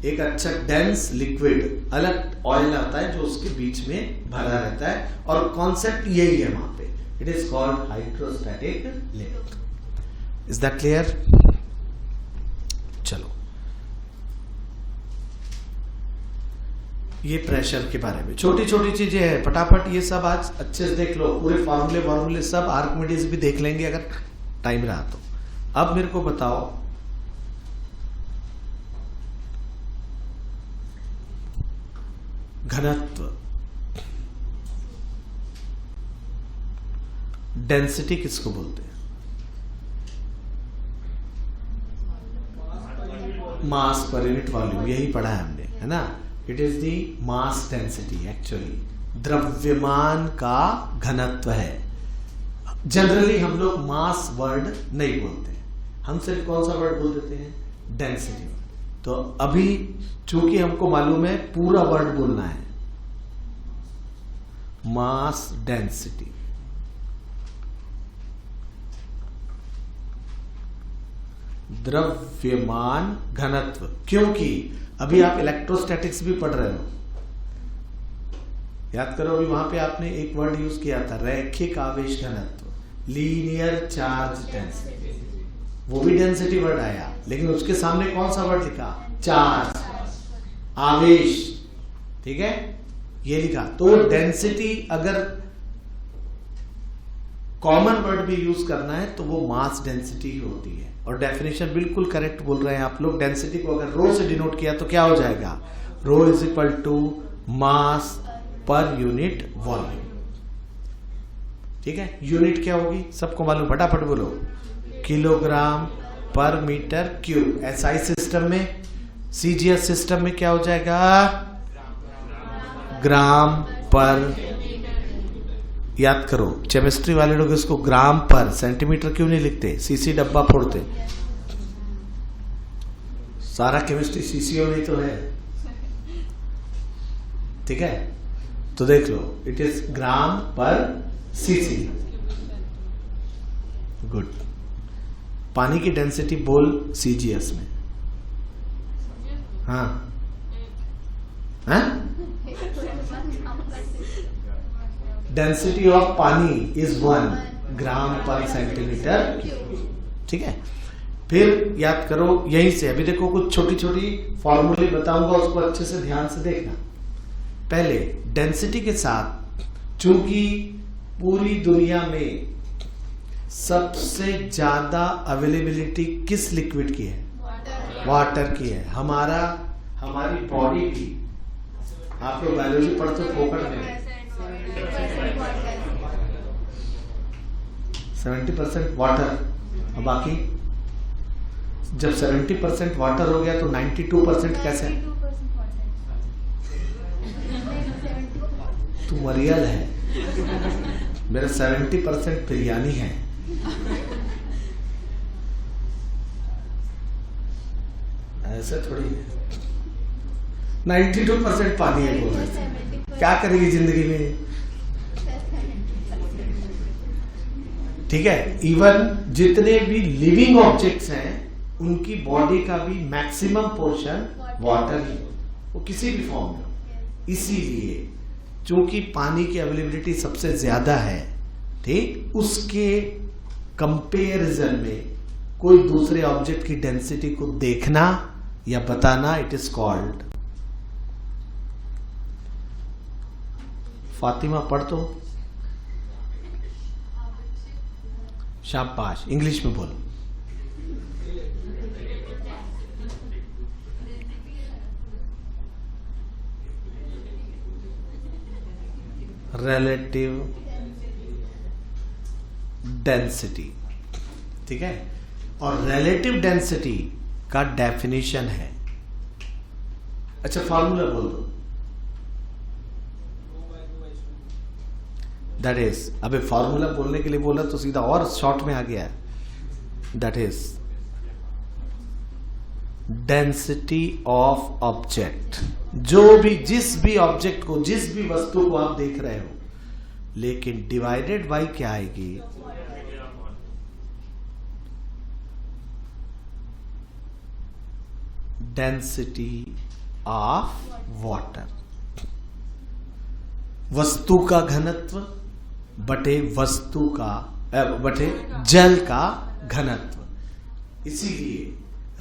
एक अच्छा डेंस लिक्विड अलग ऑयल आता है जो उसके बीच में भरा रहता है, और कॉन्सेप्ट यही है वहां पे, it is called hydrostatic lift. Is that clear? चलो, ये प्रेशर के बारे में छोटी छोटी चीजें हैं, फटाफट ये सब आज अच्छे से देख लो, पूरे फॉर्मूले सब आर्किमिडीज भी देख लेंगे अगर टाइम रहा तो। अब मेरे को बताओ, घनत्व, डेंसिटी किसको बोलते हैं? मास पर यूनिट वॉल्यूम, यही पढ़ा है हमने, है ना? It is the mass density, actually द्रव्यमान का घनत्व है। जनरली हम लोग मास वर्ड नहीं बोलते हैं, हम सिर्फ कौन सा वर्ड बोल देते हैं? डेंसिटी। तो अभी चूंकि हमको मालूम है पूरा वर्ड बोलना है, मास डेंसिटी। द्रव्यमान घनत्व, क्योंकि अभी आप इलेक्ट्रोस्टैटिक्स भी पढ़ रहे हो, याद करो, अभी वहां पे आपने एक वर्ड यूज किया था, रैखिक आवेश घनत्व, लीनियर चार्ज डेंसिटी, वो भी डेंसिटी वर्ड आया, लेकिन उसके सामने कौन सा वर्ड लिखा? चार्ज, आवेश, ठीक है, ये लिखा। तो डेंसिटी अगर कॉमन वर्ड भी यूज करना है तो वो मास डेंसिटी ही होती है। और डेफिनेशन बिल्कुल करेक्ट बोल रहे हैं आप लोग, डेंसिटी को अगर रो से डिनोट किया तो क्या हो जाएगा? Rho is equal to mass per unit volume, ठीक है। यूनिट क्या होगी सबको मालूम, फटाफट बोलो, किलोग्राम पर मीटर क्यूब। एसआई सिस्टम में, सीजीएस सिस्टम में क्या हो जाएगा? ग्राम पर, याद करो, केमिस्ट्री वाले लोग इसको ग्राम पर, सेंटीमीटर क्यों नहीं लिखते? सीसी डब्बा फोड़ते, सारा केमिस्ट्री सीसीओ नहीं तो है, ठीक है। तो देख लो, इट इज ग्राम पर सीसी। गुड। पानी की डेंसिटी बोल सीजीएस में, हाँ हाँ, डेंसिटी ऑफ पानी इज 1 ग्राम पर सेंटीमीटर, ठीक है। फिर याद करो यहीं से, अभी देखो कुछ छोटी छोटी फॉर्मूले बताऊंगा, उसको अच्छे से ध्यान से देखना। पहले डेंसिटी के साथ, चूंकि पूरी दुनिया में सबसे ज्यादा अवेलेबिलिटी किस लिक्विड की है? वाटर की है। हमारी बॉडी की, आप लोग बायोलॉजी पढ़ते हो फोकट में, 70% वाटर, और बाकी जब 70% वाटर हो गया तो 92% कैसे? तू मरियल है, मेरा 70% बिरयानी है। ऐसे थोड़ी है, 92% पानी है, बोल रहे थे। क्या करेगी जिंदगी में, ठीक है। इवन जितने भी लिविंग ऑब्जेक्ट्स हैं उनकी बॉडी का भी मैक्सिमम पोर्शन वाटर ही, वो किसी भी फॉर्म में। इसीलिए चूंकि पानी की अवेलेबिलिटी सबसे ज्यादा है, ठीक, उसके कंपेरिजन में कोई दूसरे ऑब्जेक्ट की डेंसिटी को देखना या बताना, इट इज कॉल्ड फातिमा पढ़ तो, शाबाश, इंग्लिश में बोलो। रिलेटिव डेंसिटी, ठीक है। और रिलेटिव डेंसिटी का डेफिनेशन है, अच्छा फॉर्मूला बोल दो। दैट इज, अबे फॉर्मूला बोलने के लिए बोला तो सीधा और शॉर्ट में आ गया। That is density of object. जो भी, जिस भी ऑब्जेक्ट को, जिस भी वस्तु को आप देख रहे हो, लेकिन डिवाइडेड बाय क्या आएगी? Density of water. वस्तु का घनत्व बटे वस्तु का बटे जल का घनत्व। इसीलिए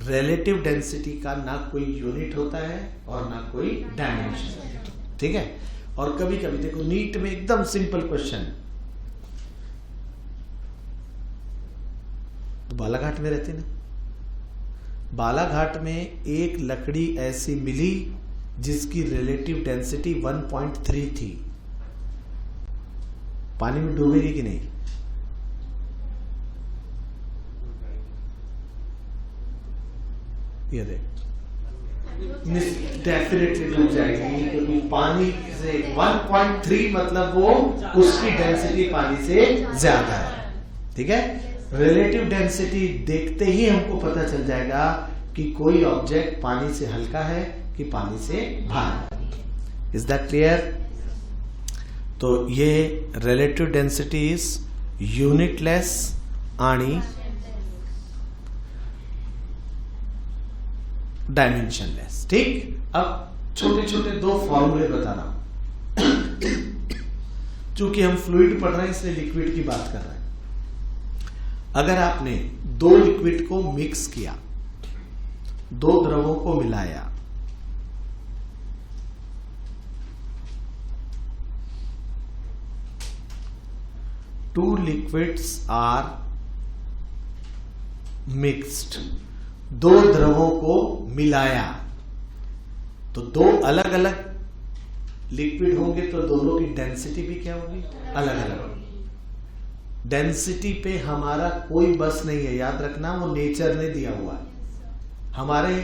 रिलेटिव डेंसिटी का ना कोई यूनिट होता है और ना कोई डायमेंशन, ठीक है। और कभी कभी देखो नीट में एकदम सिंपल क्वेश्चन, तो बालाघाट में रहते ना, बालाघाट में एक लकड़ी ऐसी मिली जिसकी रिलेटिव डेंसिटी 1.3 थी। पानी में डूबेगी कि नहीं? ये देख, डेफिनेटली डूब जाएगी, क्योंकि पानी से 1.3 मतलब वो, उसकी डेंसिटी पानी से ज्यादा है, ठीक है। रिलेटिव डेंसिटी देखते ही हमको पता चल जाएगा कि कोई ऑब्जेक्ट पानी से हल्का है कि पानी से भारी। Is that clear? तो ये रिलेटिव डेंसिटी इज यूनिटलेस आणि डायमेंशनलेस, ठीक। अब छोटे छोटे दो फॉर्मूले बता रहा हूं। चूंकि हम फ्लूइड पढ़ रहे हैं इसलिए लिक्विड की बात कर रहे हैं। अगर आपने दो लिक्विड को मिक्स किया, दो द्रवों को मिलाया, टू लिक्विड्स आर मिक्स्ड, दो द्रवों को मिलाया, तो दो अलग अलग लिक्विड होंगे तो दोनों की डेंसिटी भी क्या होगी? अलग अलग होगी। डेंसिटी पे हमारा कोई बस नहीं है, याद रखना, वो नेचर ने दिया हुआ है। हमारे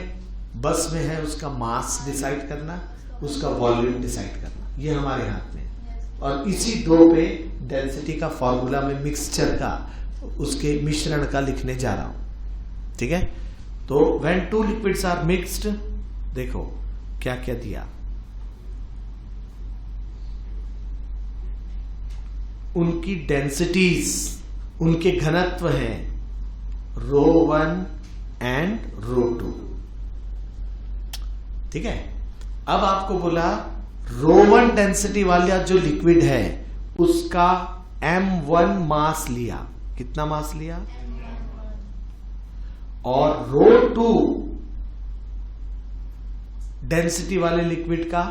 बस में है उसका मास डिसाइड करना, उसका वॉल्यूम डिसाइड करना, ये हमारे हाथ में। और इसी दो पे डेंसिटी का फॉर्मूला में मिक्सचर का, उसके मिश्रण का लिखने जा रहा हूं, ठीक है। तो when two liquids are mixed, देखो क्या क्या दिया, उनकी डेंसिटीज, उनके घनत्व है ρ1 एंड ρ2, ठीक है। अब आपको बोला ρ1 डेंसिटी वाला जो लिक्विड है उसका m1 मास लिया, कितना मास लिया? और ρ2 डेंसिटी वाले लिक्विड का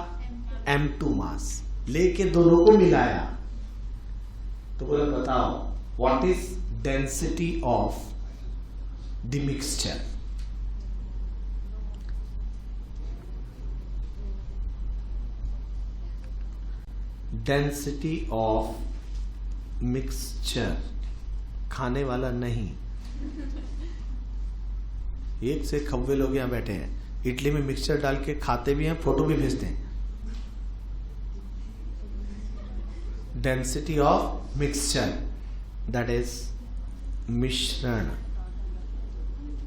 m2 मास लेके दोनों को मिलाया, तो बोला बताओ what is density of the mixture? Density of mixture, खाने वाला नहीं, एक से खब्बे लोग यहां बैठे हैं, इडली में मिक्सचर डाल के खाते भी हैं, फोटो भी भेजते हैं। Density of mixture that is मिश्रण।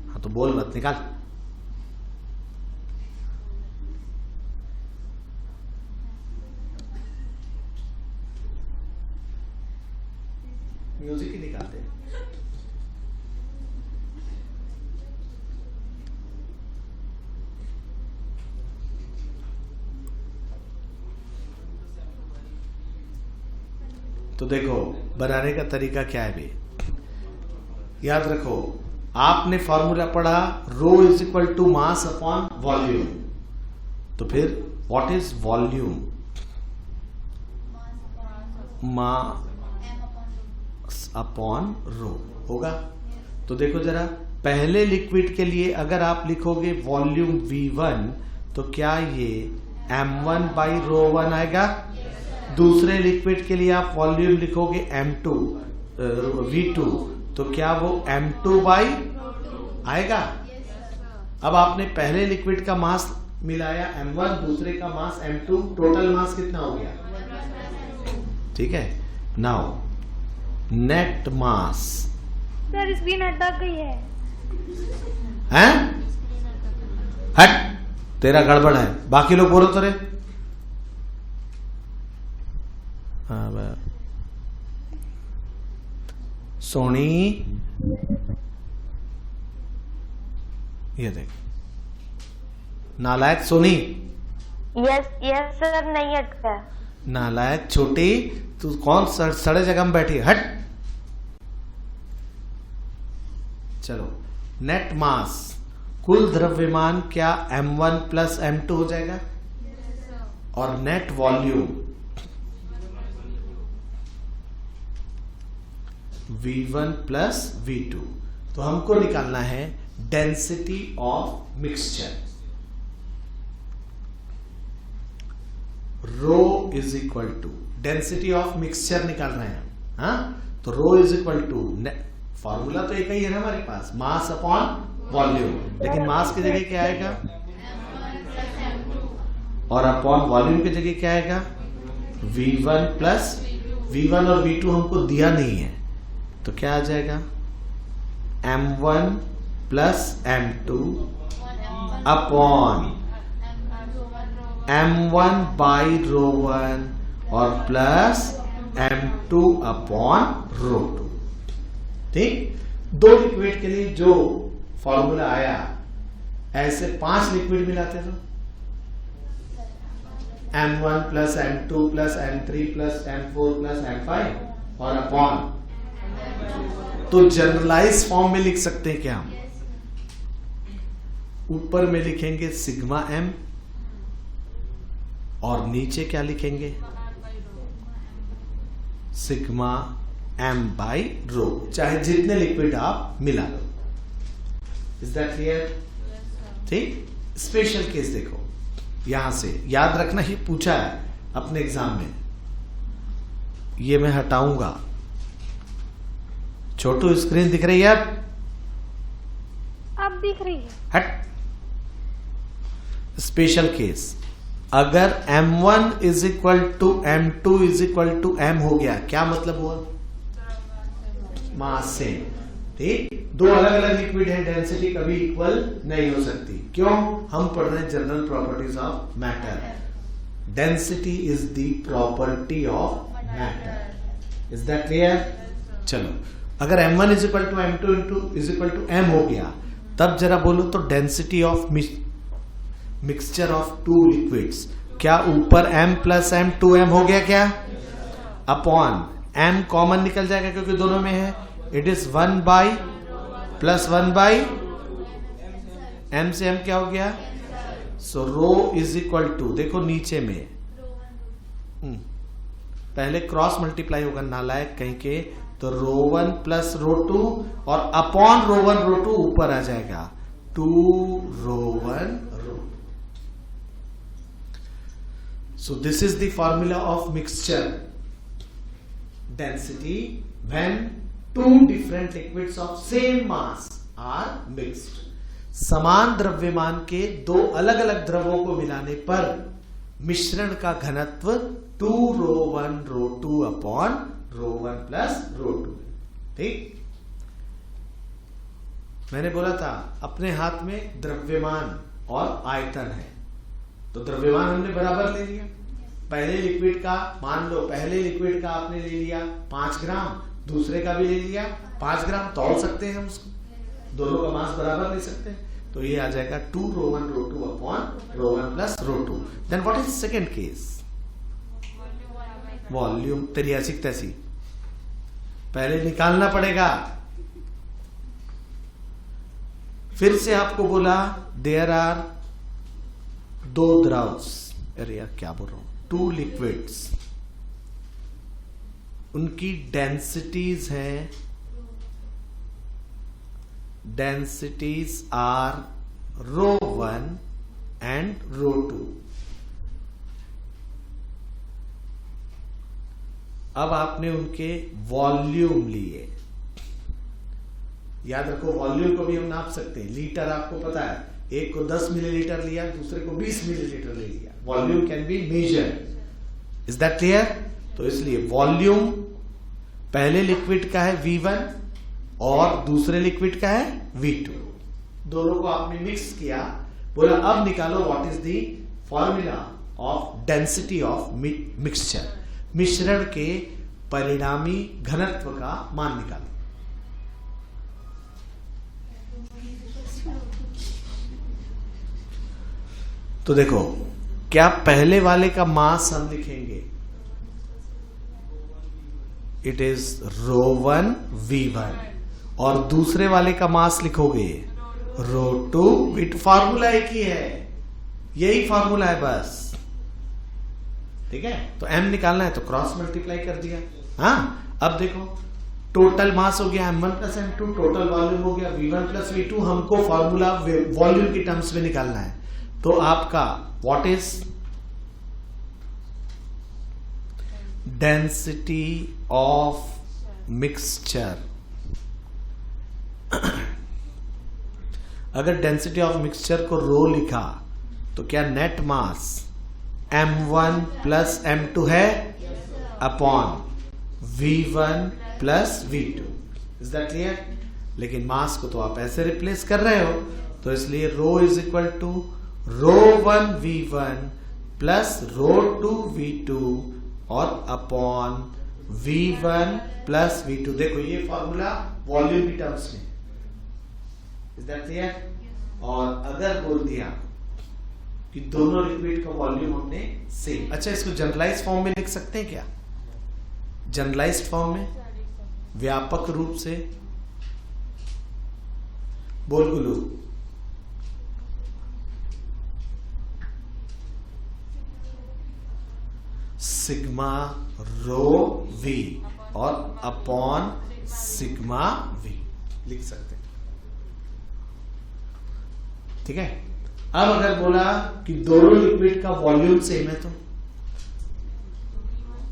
हाँ तो बोल मत, निकाल। म्यूजिक ही निकालते हैं। तो देखो बनाने का तरीका क्या है भी, याद रखो, आपने फॉर्मूला पढ़ा rho is equal to mass upon volume, तो फिर what is volume? Mass upon rho होगा। तो देखो जरा, पहले लिक्विड के लिए अगर आप लिखोगे वॉल्यूम V1 तो क्या ये m1 बाई रो 1 आएगा? दूसरे लिक्विड के लिए आप वॉल्यूम लिखोगे M2 V2 तो क्या वो M2 बाई आएगा? अब आपने पहले लिक्विड का मास मिलाया M1, दूसरे का मास M2, टोटल मास कितना हो गया? ठीक है। नाउ नेट मास। सर स्क्रीन अटक गई है। हैं? हट, तेरा गड़बड़ है, बाकी लोग बोलो तो रे। हाँ सोनी, ये देख, नालायक सोनी। यस यस सर, नहीं अटका। नालायक छोटी, तू कौन सड़े जगह में बैठी? हट। चलो, नेट मास, कुल द्रव्यमान क्या M1 प्लस M2 हो जाएगा? और net volume V1 plus V2। तो हमको निकालना है density of mixture. Rho is equal to density of mixture निकाल रहे हैं। हाँ, तो rho is equal to, formula तो एक ही है ना हमारे पास, मास अपॉन वॉल्यूम। लेकिन मास की जगह क्या आएगा? और अपॉन वॉल्यूम की जगह क्या आएगा? V1 प्लस V1 और V2 हमको दिया नहीं है, तो क्या आ जाएगा? M1 plus M2 upon M1 by rho 1 और प्लस M2 अपॉन रो 2। ठीक, दो लिक्विड के लिए जो फॉर्मूला आया, ऐसे 5 लिक्विड मिलाते तो M1 plus M2 plus M3 plus M4 plus M5 और अपॉन, तो जनरलाइज फॉर्म में लिख सकते हैं क्या हम? ऊपर में लिखेंगे सिग्मा M और नीचे क्या लिखेंगे? सिग्मा M बाई रो, चाहे जितने लिक्विड आप मिला लो। Is that clear? ठीक, स्पेशल केस देखो, यहां से याद रखना, ही पूछा है अपने एग्जाम में। ये मैं हटाऊंगा। छोटू स्क्रीन दिख रही है? अब दिख रही है। हट। स्पेशल केस, अगर M1 is equal to M2 is equal to M हो गया, क्या मतलब हुआ? मास से। ठीक, दो अलग अलग लिक्विड है, डेंसिटी कभी इक्वल नहीं हो सकती। क्यों? हम पढ़ रहे हैं general properties of matter. Density is the property of matter. Is that clear? चलो, अगर M1 is equal to M2 is equal to M हो गया, तब जरा बोलो तो density of mixture of two liquids, क्या ऊपर M प्लस M 2M हो गया क्या? अपॉन M कॉमन निकल जाएगा क्योंकि दोनों में है, it is 1 by plus 1 by M से M क्या हो गया? सो रो इज इक्वल टू, देखो नीचे में पहले क्रॉस मल्टीप्लाई होगा, नालायक कहीं के, तो रो 1 प्लस रो 2 और अपॉन रो 1 रो 2 ऊपर आ जाएगा 2 rho 1 row. So this is the formula of mixture density when two different liquids of same mass are mixed. समान द्रव्यमान के दो अलग अलग द्रवों को मिलाने पर मिश्रण का घनत्व 2 rho 1 rho 2 upon rho 1 plus rho 2। ठीक, मैंने बोला था अपने हाथ में द्रव्यमान और आयतन है, तो द्रव्यमान हमने बराबर ले लिया। पहले लिक्विड का मान लो, पहले लिक्विड का आपने ले लिया 5 ग्राम, दूसरे का भी ले लिया 5 ग्राम, तौल सकते हैं हम उसको, दोनों का मास बराबर ले सकते हैं, तो ये आ जाएगा 2 rho 1 rho 2 upon rho 1 plus rho 2। Then what is second case? Volume तेरी ऐसी तैसी, पहले निकालना पड़ेगा। फिर से आपको बोला देयर आर दो द्रव्स, अरे यार क्या बोल रहा हूं, 2 लिक्विड्स उनकी डेंसिटीज हैं, डेंसिटीज आर ρ1 एंड ρ2। अब आपने उनके वॉल्यूम लिए। याद रखो वॉल्यूम को भी हम नाप सकते हैं। लीटर आपको पता है, एक को 10 मिलीलीटर लिया, दूसरे को 20 मिलीलीटर ले लिया। Volume can be measured. Is that clear? तो इसलिए वॉल्यूम पहले लिक्विड का है V1 और दूसरे लिक्विड का है V2। दोनों को आपने मिक्स किया, बोला अब निकालो what is the formula of density of mixture. मिश्रण के परिणामी घनत्व का मान निकालो। तो देखो, क्या पहले वाले का मास हम लिखेंगे, इट इज ρ1 V1, और दूसरे वाले का मास लिखोगे ρ2 V2। फार्मूला एक ही है, यही फार्मूला है बस, ठीक है। तो m निकालना है तो क्रॉस मल्टीप्लाई कर दिया। हाँ, अब देखो टोटल मास हो गया m1 plus m2, total volume हो गया V1 प्लस V2। हमको फार्मूला वॉल्यूम की टर्म्स में निकालना है। तो आपका what is density of mixture. अगर डेंसिटी ऑफ मिक्सचर को रो लिखा तो क्या नेट मास m1 प्लस m2 है upon v1 plus v2। Is that clear? लेकिन मास को तो आप ऐसे रिप्लेस कर रहे हो, तो इसलिए rho is equal to ρ1 v1 plus ρ2 v2 और अपॉन v1 प्लस v2। देखो ये फॉर्मूला वॉल्यूम की टर्म्स में। Is that clear? और अगर बोल दिया कि दोनों लिक्विड का वॉल्यूम हमने सेम, अच्छा इसको जनरलाइज फॉर्म में लिख सकते हैं क्या? जनरलाइज्ड फॉर्म में, व्यापक रूप से बोल गुलू। सिग्मा रो v और अपॉन सिग्मा v लिख सकते हैं, ठीक है। अब अगर बोला कि दोनों लिक्विड का वॉल्यूम सेम है, तो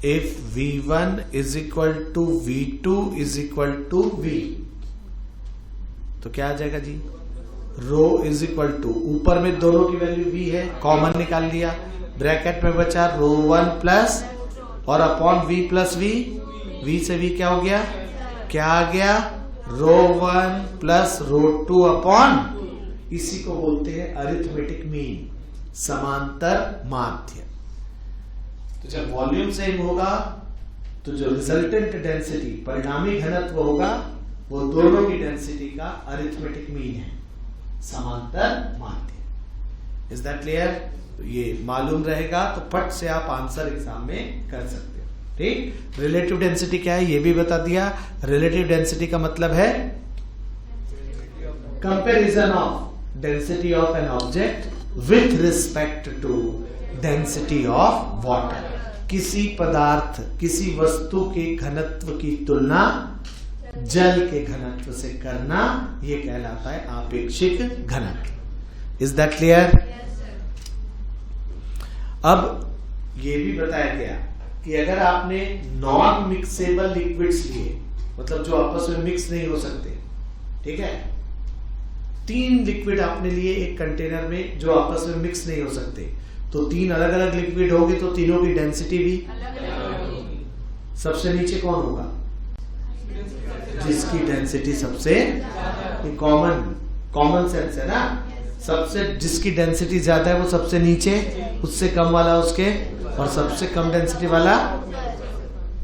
if V1 is equal to V2 is equal to V, तो क्या आ जाएगा g? Rho is equal to, ऊपर में दोनों की वैल्यू V है, कॉमन निकाल लिया, ब्रैकेट में बचा ρ1 प्लस और upon V plus V। V से V क्या हो गया? क्या आ गया? ρ1 प्लस ρ2 अपॉन, इसी को बोलते हैं अरिथमेटिक मीन, समांतर माध्य। तो जब वॉल्यूम सेम होगा तो जो रिजल्टेंट डेंसिटी, परिणामी घनत्व होगा, वो दोनों की डेंसिटी का अरिथमेटिक मीन है, समांतर माध्य। Is that clear? तो ये मालूम रहेगा तो फट से आप आंसर एग्जाम में कर सकते हो, ठीक। रिलेटिव डेंसिटी क्या है ये भी बता दिया। रिलेटिव डेंसिटी का मतलब है comparison of density of an object with respect to density of water. किसी पदार्थ, किसी वस्तु के घनत्व की तुलना जल के घनत्व से करना, यह कहलाता है आपेक्षिक घनत्व। Is that clear? अब ये भी बताया गया कि अगर आपने नॉन मिक्सेबल लिक्विड्स लिए, मतलब जो आपस में मिक्स नहीं हो सकते, ठीक है, 3 लिक्विड आपने लिए एक कंटेनर में जो आपस में मिक्स नहीं हो सकते, तो 3 अलग अलग लिक्विड होंगे तो तीनों की डेंसिटी भी सबसे नीचे कौन होगा? जिसकी डेंसिटी सबसे, कॉमन सेंस है ना, सबसे जिसकी डेंसिटी ज्यादा है वो सबसे नीचे, उससे कम वाला उसके, और सबसे कम डेंसिटी वाला।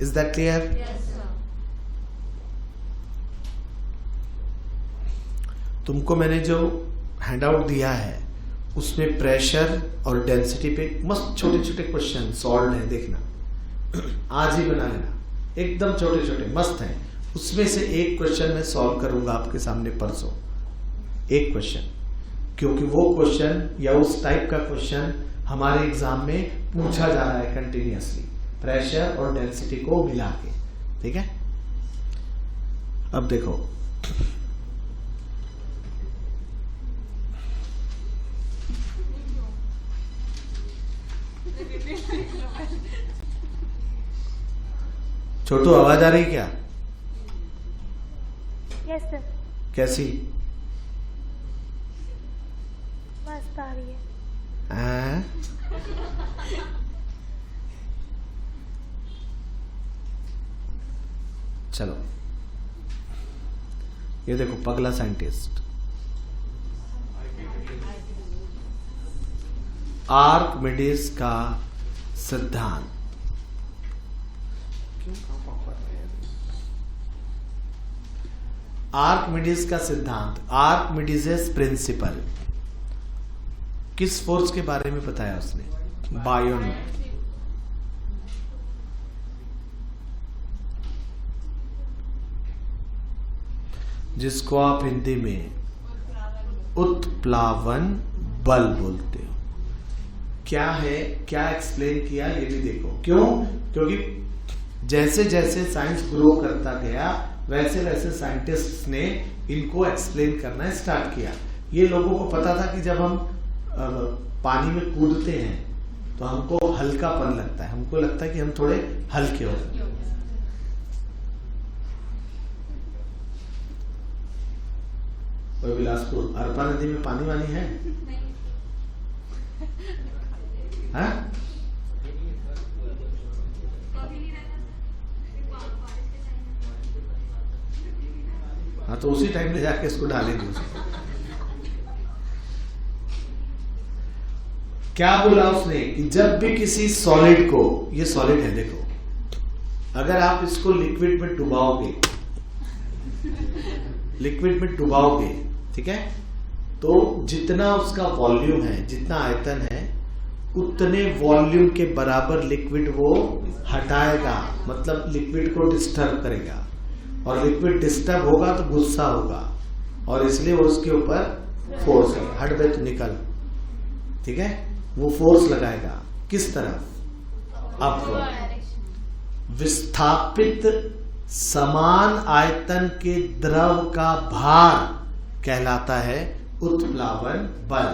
Is that clear? तुमको मैंने जो हैंडआउट दिया है उसमें प्रेशर और डेंसिटी पे मस्त छोटे छोटे क्वेश्चन सॉल्व हैं, देखना आज ही बना लेना, एकदम छोटे छोटे मस्त हैं। उसमें से एक क्वेश्चन मैं सॉल्व करूंगा आपके सामने परसों, एक क्वेश्चन, क्योंकि वो क्वेश्चन या उस टाइप का क्वेश्चन हमारे एग्जाम में पूछा जा रहा है कंटिन्यूअसली, प्रेशर और डेंसिटी को मिला के। ठीक है। अब देखो, छोटू आवाज आ रही क्या? यस सर, कैसी? मस्त आ रही है। हाँ? चलो, ये देखो पगला साइंटिस्ट, आर्किमिडीज का सिद्धांत। आर्किमिडीज का सिद्धांत, आर्किमिडीज प्रिंसिपल, किस फोर्स के बारे में बताया उसने? बायोन। जिसको आप हिंदी में उत्प्लावन बल बोलते हो। क्या है, क्या एक्सप्लेन किया ये भी देखो। क्यों? क्योंकि जैसे जैसे साइंस ग्रो करता गया वैसे वैसे साइंटिस्ट्स ने इनको एक्सप्लेन करना स्टार्ट किया। ये लोगों को पता था कि जब हम पानी में कूदते हैं तो हमको हल्कापन लगता है, हमको लगता है कि हम थोड़े हल्के हो गए। बिलासपुर अरपा नदी में पानी वानी है? हाँ? हाँ, तो उसी टाइम ले जाके इसको डालेंगे उसको। क्या बोला उसने कि जब भी किसी सॉलिड को, ये सॉलिड है देखो, अगर आप इसको लिक्विड में डुबाओगे, लिक्विड में डुबाओगे, ठीक है, तो जितना उसका वॉल्यूम है, जितना आयतन है, उतने वॉल्यूम के बराबर लिक्विड वो हटाएगा, मतलब लिक्विड को डिस्टर्ब करेगा। और लिक्विड डिस्टर्ब होगा तो गुस्सा होगा, और इसलिए वो उसके ऊपर फोर्स है, हट बे तो निकल, ठीक है, वो फोर्स लगाएगा। किस तरफ? अपवर्ड। विस्थापित समान आयतन के द्रव का भार कहलाता है उत्प्लावन बल।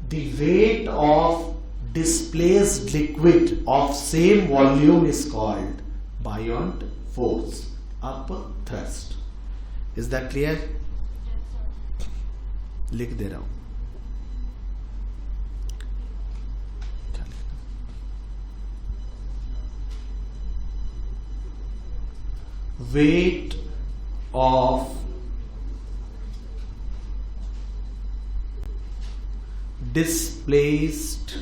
The weight of displaced liquid of same volume is called buoyant force, up thrust. Is that clear? लिख दे रहा हूं। Weight of displaced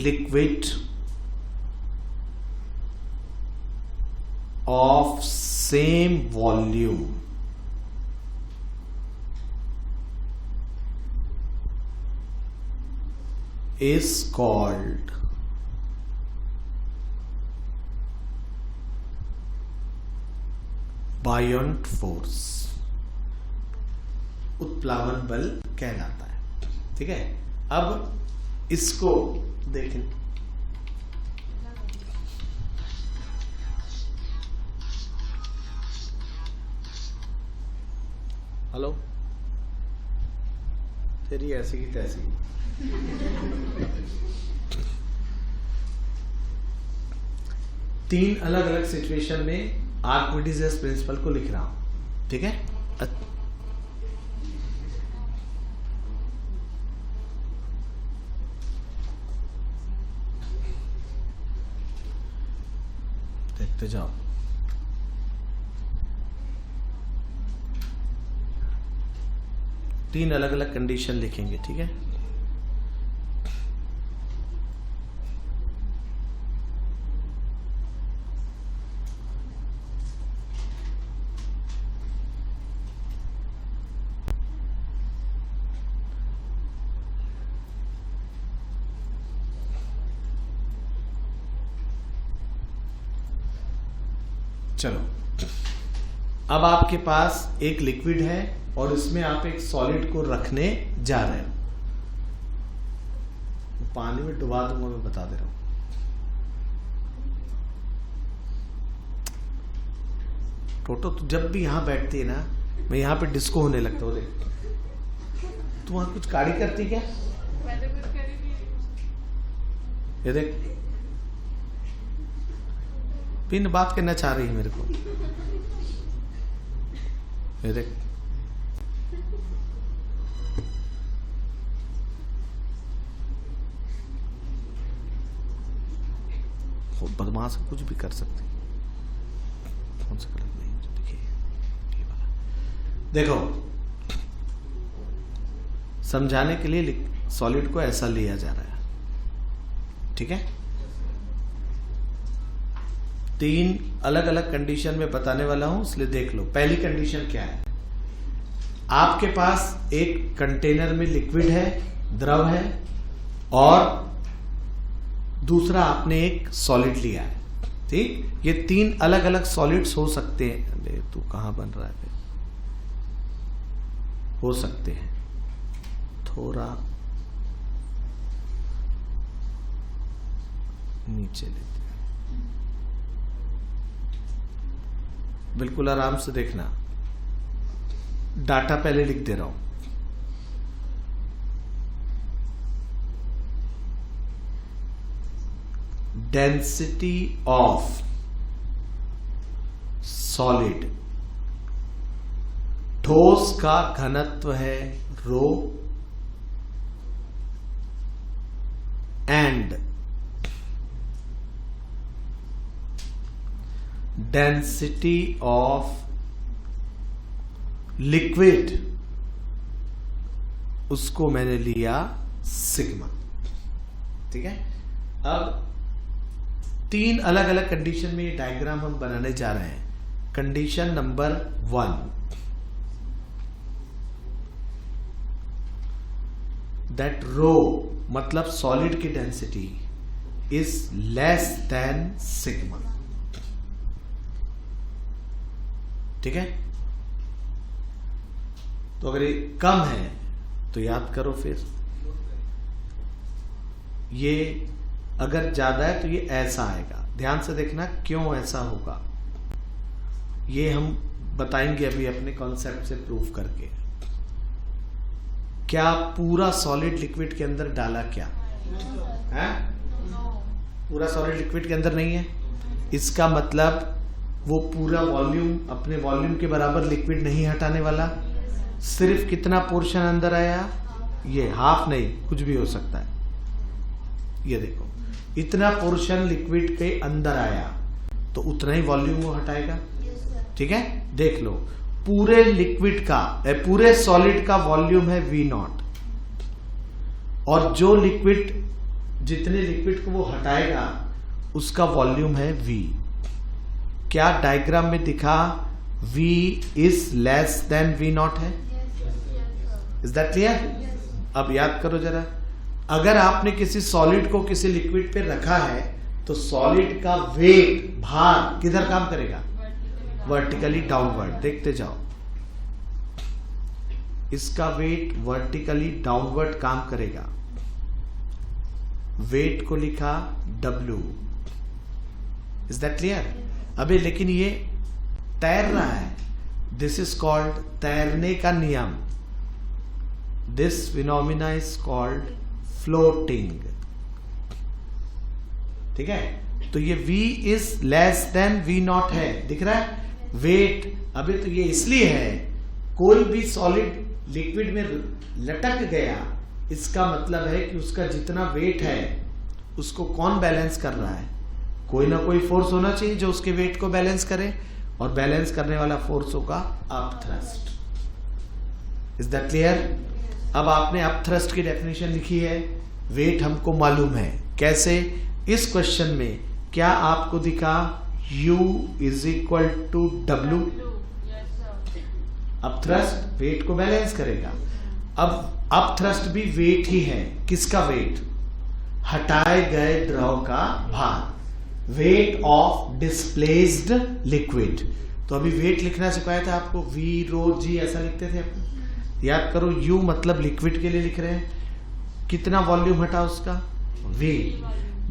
liquid of same volume is called buoyant force, उत्प्लावन बल कहलाता है। ठीक है, अब इसको देखें, हेलो, तेरी ऐसी की तैसी। तीन अलग अलग सिचुएशन में आर्किमिडीज प्रिंसिपल को लिख रहा हूं, ठीक है। देखते जाओ। तीन अलग अलग कंडीशन लिखेंगे, ठीक है। चलो, अब आपके पास एक लिक्विड है और इसमें आप एक सॉलिड को रखने जा रहे हो। पानी में डुबा दूंगा, मैं बता दे रहा हूं। टोटो तू जब भी यहाँ बैठती है ना, मैं यहाँ पे डिस्को होने लगता हूँ। देख तू वहां कुछ काड़ी करती क्या? ये देख पिन बात करना चाह रही है मेरे को। ये देख बदमाश कुछ भी कर सकते, कौन सा गलत नहीं। देखिए ये वाला देखो, समझाने के लिए सॉलिड को ऐसा लिया जा रहा है, ठीक है। 3 अलग अलग कंडीशन में बताने वाला हूं, इसलिए देख लो। पहली कंडीशन क्या है? आपके पास एक कंटेनर में लिक्विड है, द्रव है, और दूसरा आपने एक सॉलिड लिया है, ठीक। ये 3 अलग अलग सॉलिड्स हो सकते हैं। अरे तू कहां बन रहा है? हो सकते हैं, थोड़ा नीचे लेते हैं, बिल्कुल आराम से देखना। डाटा पहले लिख दे रहा हूं। डेंसिटी ऑफ सॉलिड, ठोस का घनत्व है रो, एंड डेंसिटी ऑफ लिक्विड, उसको मैंने लिया सिग्मा, ठीक है। अब 3 अलग अलग कंडीशन में ये डायग्राम हम बनाने जा रहे हैं। कंडीशन नंबर 1, दैट रो मतलब सॉलिड की density is less than sigma, ठीक है। तो अगर ये कम है तो याद करो, फिर ये अगर ज्यादा है तो ये ऐसा आएगा। ध्यान से देखना क्यों ऐसा होगा, ये हम बताएंगे अभी अपने कॉन्सेप्ट से प्रूव करके। क्या पूरा सॉलिड लिक्विड के अंदर डाला क्या है? पूरा सॉलिड लिक्विड के अंदर नहीं है। इसका मतलब वो पूरा वॉल्यूम, अपने वॉल्यूम के बराबर लिक्विड नहीं हटाने वाला। सिर्फ कितना पोर्शन अंदर आया? ये हाफ नहीं, कुछ भी हो सकता है। ये देखो, इतना पोर्शन लिक्विड के अंदर आया तो उतना ही वॉल्यूम वो हटाएगा, ठीक है। देख लो, पूरे लिक्विड का, पूरे सॉलिड का वॉल्यूम है V0, और जो लिक्विड, जितने लिक्विड को वो हटाएगा उसका वॉल्यूम है V। क्या डायग्राम में दिखा V is less than V0 है? Is that clear? अब याद करो जरा, अगर आपने किसी सॉलिड को किसी लिक्विड पे रखा है तो सॉलिड का वेट, भार किधर काम करेगा? Vertically downward. देखते जाओ, इसका वेट वर्टिकली डाउनवर्ड काम करेगा। वेट को लिखा W। Is that clear? अबे लेकिन ये तैर रहा है, दिस इज कॉल्ड तैरने का नियम। This phenomena is called floating, ठीक है। तो ये V is less than V0 है, दिख रहा है वेट। अभी तो ये इसलिए है, कोई भी सॉलिड लिक्विड में लटक गया, इसका मतलब है कि उसका जितना वेट है उसको कौन बैलेंस कर रहा है? कोई ना कोई फोर्स होना चाहिए जो उसके वेट को बैलेंस करे, और बैलेंस करने वाला फोर्स होगा अपथ्रस्ट। Is that clear? अब आपने अपथ्रस्ट की डेफिनेशन लिखी है, वेट हमको मालूम है। कैसे? इस क्वेश्चन में क्या आपको दिखा U is equal to W? Upthrust weight को बैलेंस करेगा। अब अपथ्रस्ट भी वेट ही है। किसका वेट? हटाए गए द्रव का भार, वेट ऑफ डिस्प्लेस्ड लिक्विड। तो अभी वेट लिखना सिखाया था आपको, V रो G ऐसा लिखते थे आपको। याद करो, U मतलब लिक्विड के लिए लिख रहे हैं, कितना वॉल्यूम हटा उसका? V।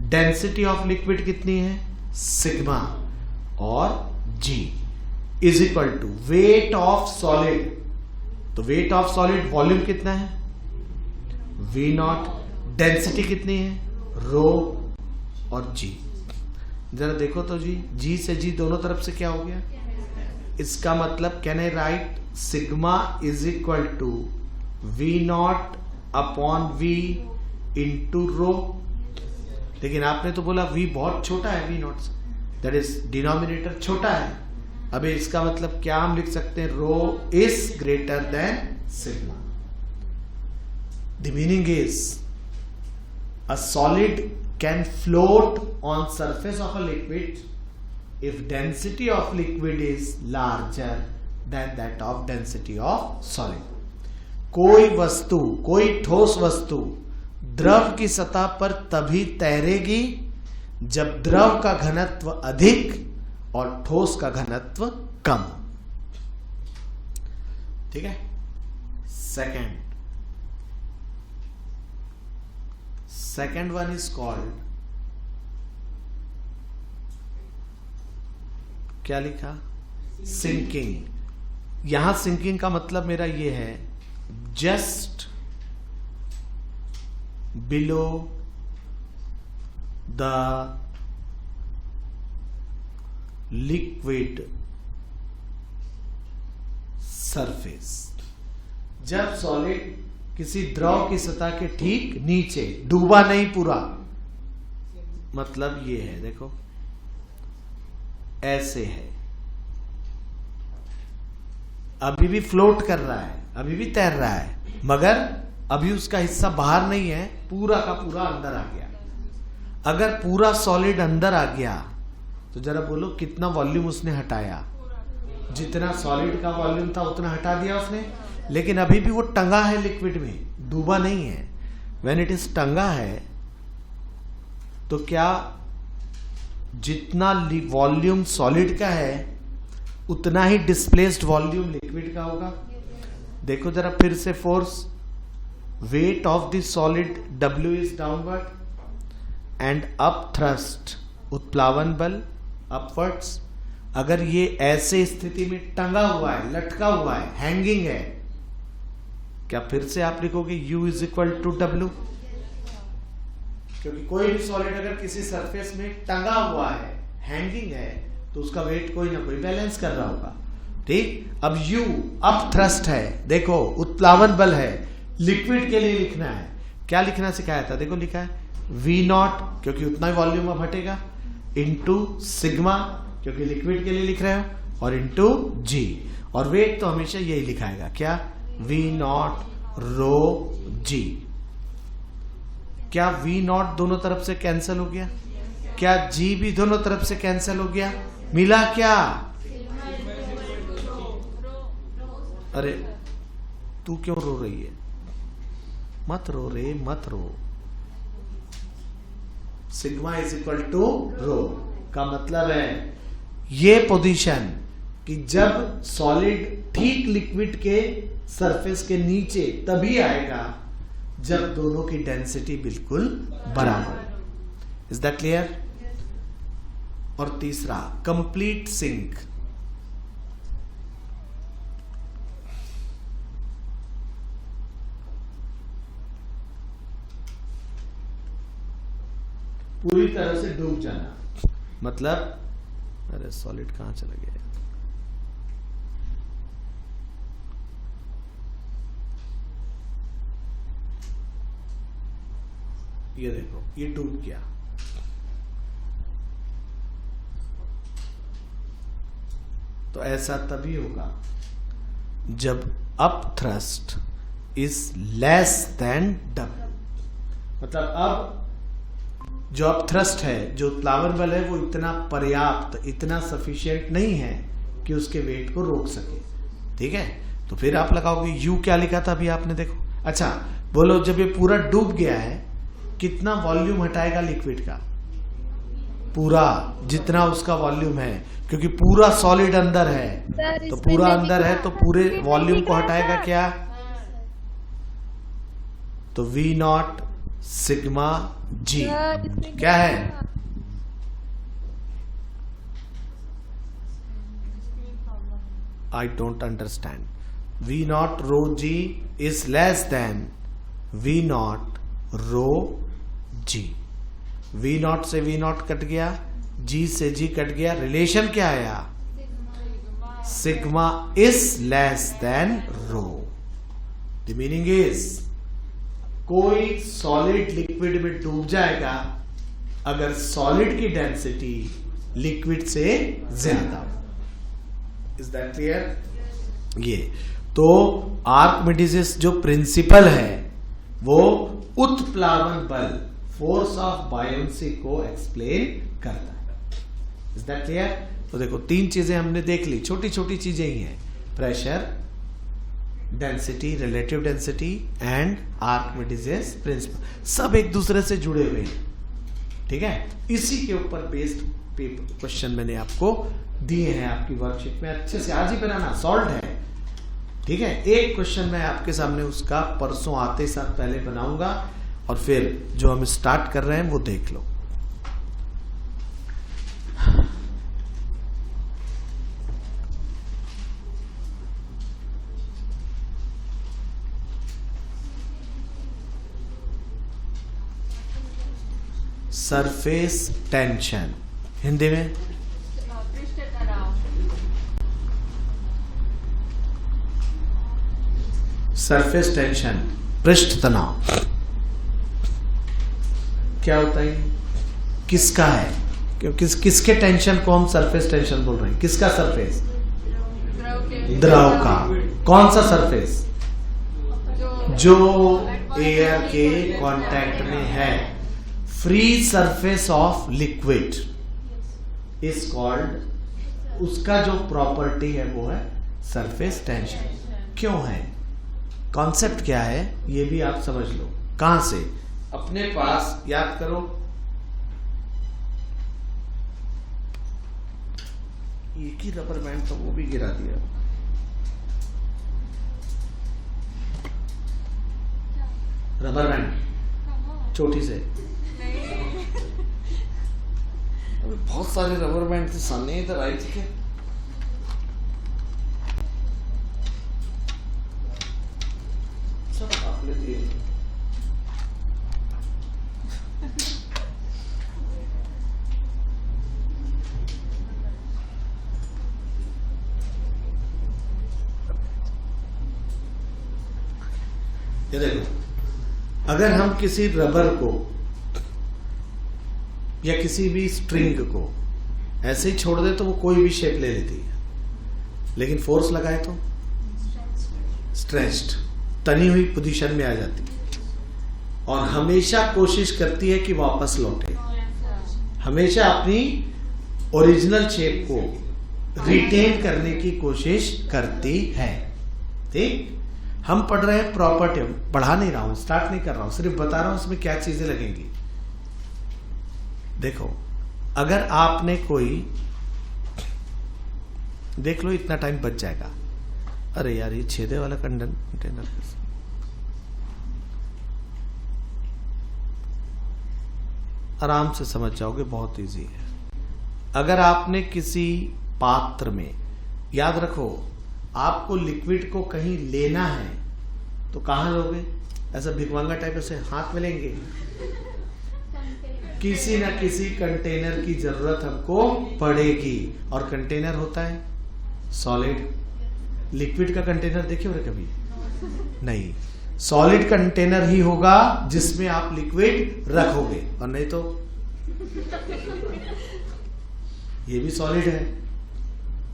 डेंसिटी ऑफ लिक्विड कितनी है? सिग्मा, और G। Is equal to weight of solid. तो वेट ऑफ सॉलिड वॉल्यूम कितना है, V नॉट, डेंसिटी कितनी है, रो और G। जरा देखो तो जी, G से G दोनों तरफ से क्या हो गया, इसका मतलब can I write sigma is equal to V naught upon V into rho. लेकिन आपने तो बोला V बहुत छोटा है V नॉट से, दैट इज डिनोमिनेटर छोटा है। अबे इसका मतलब क्या हम लिख सकते हैं, rho is greater than sigma. The meaning is a solid can float on surface of a liquid if density of liquid is larger than that of density of solid। कोई वस्तु, कोई ठोस वस्तु द्रव की सतह पर तभी तैरेगी जब द्रव का घनत्व अधिक और ठोस का घनत्व कम। ठीक है। Second one is called, क्या लिखा, सिंकिंग। यहां सिंकिंग का मतलब मेरा ये है just below the liquid surface. जब सॉलिड किसी द्रव की सतह के ठीक नीचे, डूबा नहीं पूरा, मतलब ये है, देखो ऐसे है, अभी भी फ्लोट कर रहा है, अभी भी तैर रहा है, मगर अभी उसका हिस्सा बाहर नहीं है, पूरा का पूरा अंदर आ गया। अगर पूरा सॉलिड अंदर आ गया तो जरा बोलो कितना वॉल्यूम उसने हटाया, जितना सॉलिड का वॉल्यूम था उतना हटा दिया उसने। लेकिन अभी भी वो टंगा है लिक्विड में, डूबा नहीं है। व्हेन इट इज टंगा है तो क्या जितना वॉल्यूम सॉलिड का है उतना ही डिस्प्लेस्ड वॉल्यूम लिक्विड का होगा। देखो जरा फिर से force, weight of the solid W is downward and up thrust, उत्प्लावन बल अपवर्ड्स। अगर ये ऐसे स्थिति में टंगा हुआ है, लटका हुआ है, हैंगिंग है, क्या फिर से आप लिखोगे U is equal to W? क्योंकि कोई भी सॉलिड अगर किसी सरफेस में टंगा हुआ है, हैंगिंग है, तो उसका वेट कोई ना कोई बैलेंस कर रहा होगा। ठीक। अब U अप थ्रस्ट है, देखो उत्प्लावन बल है, लिक्विड के लिए लिखना है, क्या लिखना सिखाया था, देखो लिखा है V नॉट, क्योंकि उतना ही वॉल्यूम अब हटेगा, इंटू सिग्मा, क्योंकि लिक्विड के लिए लिख रहे हो, और इंटू G। और वेट तो हमेशा यही लिखाएगा, क्या, V नॉट रो G। क्या V नॉट दोनों तरफ से कैंसिल हो गया? क्या G भी दोनों तरफ से कैंसिल हो गया? मिला क्या? अरे तू क्यों रो रही है? मत रो रे, मत रो। सिग्मा इज इक्वल टू रो का मतलब है ये पोजीशन कि जब सॉलिड ठीक लिक्विड के सरफेस के नीचे तभी आएगा जब दोनों की डेंसिटी बिल्कुल बराबर। Is that clear? और तीसरा, कंप्लीट सिंक। पूरी तरह से डूब जाना, मतलब, अरे सॉलिड कहां चला गया? ये देखो, ये डूब गया। तो ऐसा तभी होगा जब up thrust is less than W. मतलब अब जो अप थ्रस्ट है, जो उत्प्लावन बल है, वो इतना पर्याप्त, इतना सफिशिएंट नहीं है कि उसके वेट को रोक सके। ठीक है, तो फिर आप लगाओगे यू, क्या लिखा था अभी आपने, देखो। अच्छा बोलो, जब ये पूरा डूब गया है कितना वॉल्यूम हटाएगा लिक्विड का? पूरा, जितना उसका वॉल्यूम है, क्योंकि पूरा सॉलिड अंदर है, तो पूरा अंदर है तो पूरे वॉल्यूम को हटाएगा क्या? तो V नॉट सिग्मा G क्या है? I don't understand. V naught rho g is less than V naught rho g. V naught से V naught कट गया, G से G कट गया, रिलेशन क्या आया? Sigma is less than rho. The meaning is कोई सॉलिड लिक्विड में डूब जाएगा अगर सॉलिड की डेंसिटी लिक्विड से ज्यादा हो। Is that clear? ये तो आर्किमिडीज जो प्रिंसिपल है वो उत्प्लावन बल, फोर्स ऑफ बायोंसी को एक्सप्लेन करता है। Is that clear? तो देखो 3 चीजें हमने देख ली, छोटी छोटी चीजें ही हैं, pressure, density, relative density and Archimedes principal, सब एक दूसरे से जुड़े हुए हैं। ठीक है, इसी के ऊपर बेस्ड क्वेश्चन मैंने आपको दिए हैं आपकी वर्कशीट में, अच्छे से आज ही बनाना, सॉल्व है। ठीक है, एक क्वेश्चन मैं आपके सामने उसका परसों आते साथ पहले बनाऊंगा और फिर जो हम स्टार्ट कर रहे हैं वो देख लो। सरफेस टेंशन हिंदी में सरफेस टेंशन, पृष्ठ तनाव क्या होता है, किसका है? क्योंकि किसके टेंशन को हम सरफेस टेंशन बोल रहे हैं? किसका सरफेस? द्रव का। कौन सा सरफेस? जो एयर के कांटेक्ट में है। Free surface of liquid is called, उसका जो प्रॉपर्टी है वो है सरफेस टेंशन। क्यों है? कॉन्सेप्ट क्या है ये भी आप समझ लो। कहां से? अपने पास याद करो, एक ही रबर बैंड तो वो भी गिरा दिया। रबर बैंड चोटी से बहुत सारे रबर बैंड थे सामने, इधर आई थी क्या? सब आप ले दिए। ये देखो, अगर हम किसी रबर को या किसी भी स्ट्रिंग को ऐसे ही छोड़ दे तो वो कोई भी शेप ले लेती है, लेकिन फोर्स लगाए तो स्ट्रेच्ड, तनी हुई पोजीशन में आ जाती है और हमेशा कोशिश करती है कि वापस लौटे, हमेशा अपनी ओरिजिनल शेप को रिटेन करने की कोशिश करती है। ठीक, हम पढ़ रहे हैं प्रॉपर्टी, पढ़ा नहीं रहा हूं, स्टार्ट नहीं कर रहा हूं, सिर्फ बता रहा हूं उसमें क्या चीजें लगेंगी। देखो, अगर आपने कोई, देख लो इतना टाइम बच जाएगा। अरे यार ये छेदे वाला कंटेनर आराम से समझ जाओगे, बहुत इजी है। अगर आपने किसी पात्र में, याद रखो आपको लिक्विड को कहीं लेना है तो कहां लोगे? ऐसा भिखमंगा टाइप ऐसे हाथ में लेंगे? किसी ना किसी कंटेनर की जरूरत हमको पड़ेगी, और कंटेनर होता है सॉलिड। लिक्विड का कंटेनर देखे हो कभी? नहीं, सॉलिड कंटेनर ही होगा जिसमें आप लिक्विड रखोगे, और नहीं तो ये भी सॉलिड है,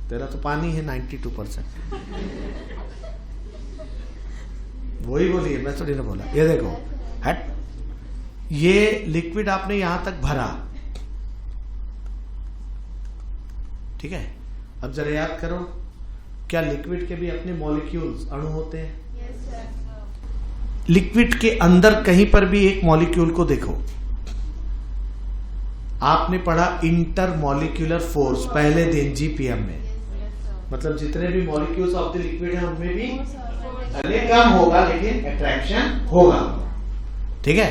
तेरा तो पानी है 92%। वही बोलिए, मैं थोड़ी ना बोला। ये देखो, हट, ये लिक्विड आपने यहां तक भरा, ठीक है? अब जरा याद करो, क्या लिक्विड के भी अपने मॉलिक्यूल्स, अणु होते हैं? लिक्विड के अंदर कहीं पर भी एक मॉलिक्यूल को देखो, आपने पढ़ा इंटर मॉलिक्यूलर फोर्स पहले दिन जीपीएम में, मतलब जितने भी मॉलिक्यूल्स ऑफ द लिक्विड है उनमें भी भले कम होगा लेकिन अट्रैक्शन होगा, ठीक है?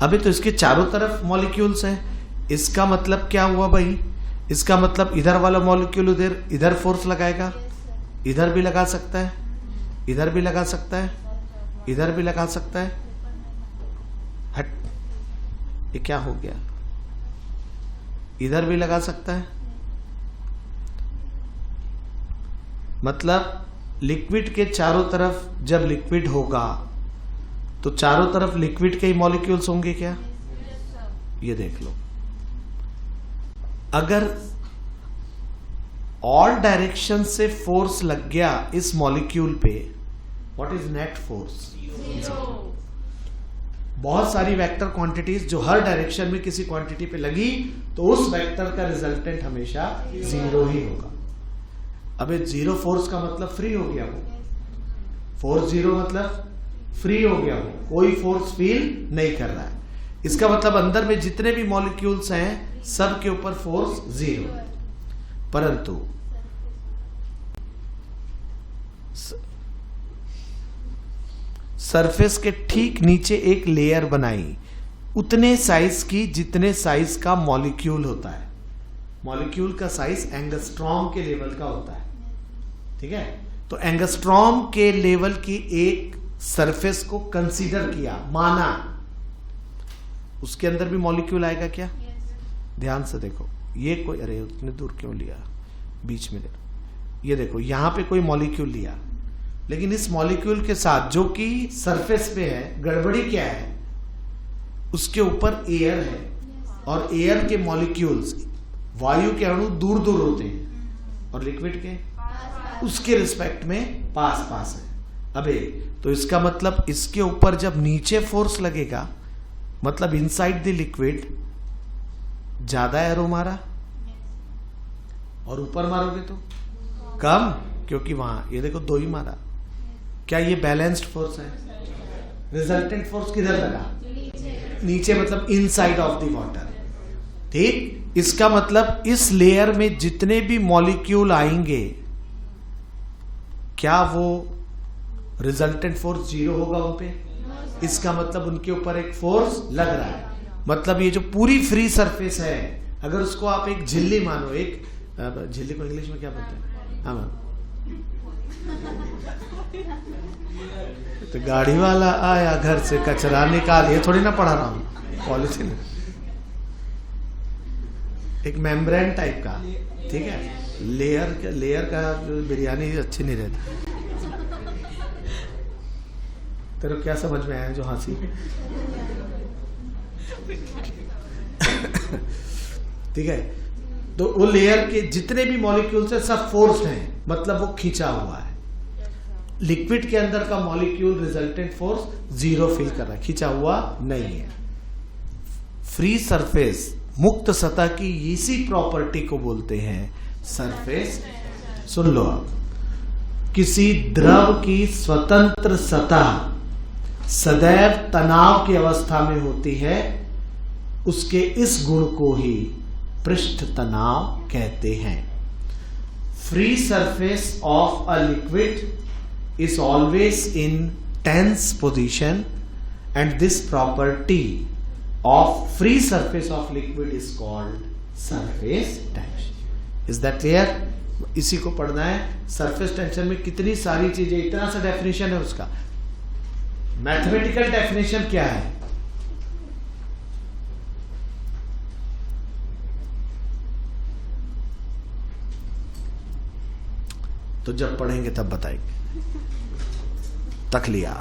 अभी तो इसके चारों तरफ मॉलिक्यूल्स हैं, इसका मतलब क्या हुआ भाई? इसका मतलब इधर वाला मॉलिक्यूल इधर फोर्स लगाएगा, इधर भी लगा सकता है, इधर भी लगा सकता है, इधर भी लगा सकता है। हट, ये क्या हो गया? इधर भी लगा सकता है। मतलब लिक्विड के चारों तरफ जब लिक्विड होगा तो चारों तरफ लिक्विड के ही मॉलिक्यूल्स होंगे क्या? ये देख लो, अगर ऑल डायरेक्शन से फोर्स लग गया इस मॉलिक्यूल पे, व्हाट इज नेट फोर्स? बहुत सारी वेक्टर क्वांटिटीज जो हर डायरेक्शन में किसी क्वांटिटी पे लगी तो उस वेक्टर का रिजल्टेंट हमेशा जीरो ही होगा। अबे जीरो फोर्स का मतलब फ्री हो गया वो, फोर्स जीरो मतलब फ्री हो गया वो, कोई फोर्स फील नहीं कर रहा है। इसका मतलब अंदर में जितने भी मॉलिक्यूल्स हैं सब के ऊपर फोर्स जीरो है। परंतु सरफेस के ठीक नीचे एक लेयर बनाई उतने साइज की जितने साइज का मॉलिक्यूल होता है। मॉलिक्यूल का साइज एंगस्ट्रॉम के लेवल का होता है, ठीक है। तो एंगस्ट्रॉम के लेवल की एक सरफेस को कंसीडर किया, माना, उसके अंदर भी मॉलिक्यूल आएगा क्या? ध्यान से देखो, ये कोई, अरे उतने दूर क्यों लिया, बीच में देखो, ये देखो यहां पे कोई मॉलिक्यूल लिया, लेकिन इस मॉलिक्यूल के साथ जो कि सरफेस पे है, गड़बड़ी क्या है, उसके ऊपर एयर है और एयर के मॉलिक्यूल्स, वायु के अणु दूर दूर होते हैं और लिक्विड के उसके रिस्पेक्ट में पास पास है। अबे तो इसका मतलब इसके ऊपर जब नीचे फोर्स लगेगा, मतलब इनसाइड द लिक्विड ज्यादा एरो मारा और ऊपर मारोगे तो कम, क्योंकि वहां ये देखो दो ही मारा। क्या ये बैलेंस्ड फोर्स है? रिजल्टेंट फोर्स किधर लगा? नीचे, मतलब इनसाइड ऑफ द वाटर, ठीक। इसका मतलब इस लेयर में जितने भी मॉलिक्यूल आएंगे, क्या वो रिजल्टेंट फोर्स जीरो होगा उन पे? इसका मतलब उनके ऊपर एक फोर्स लग रहा है। मतलब ये जो पूरी फ्री सरफेस है, अगर उसको आप एक झिल्ली मानो, एक झिल्ली को इंग्लिश में क्या बोलते हैं? हाँ, तो गाड़ी वाला आया घर से कचरा निकाल, ये थोड़ी ना पढ़ा रहा हूं, पॉलिथीन, एक मेम्ब्रेन टाइप का, ठीक है। लेयर का बिरयानी अच्छी नहीं रहती। तेरे क्या समझ में आया जो हंसी? ठीक है, तो वो लेयर के जितने भी मॉलिक्यूल्स हैं सब फोर्स्ड हैं, मतलब वो खींचा हुआ है। लिक्विड के अंदर का molecule resultant force zero feel कर रहा है, खींचा हुआ नहीं है। फ्री सरफेस, मुक्त सतह की इसी प्रॉपर्टी को बोलते हैं सरफेस। सुन लो आप, किसी द्रव की स्वतंत्र सतह सदैव तनाव की अवस्था में होती है, उसके इस गुण को ही पृष्ठ तनाव कहते हैं। Free surface of a liquid is always in tense position and this property of free surface of liquid is called surface tension. Is that clear? इसी को पढ़ना है। सरफेस टेंशन में कितनी सारी चीजें, इतना सा डेफिनेशन है उसका। मैथमेटिकल डेफिनेशन क्या है? तो जब पढ़ेंगे तब बताएंगे। तक लिया।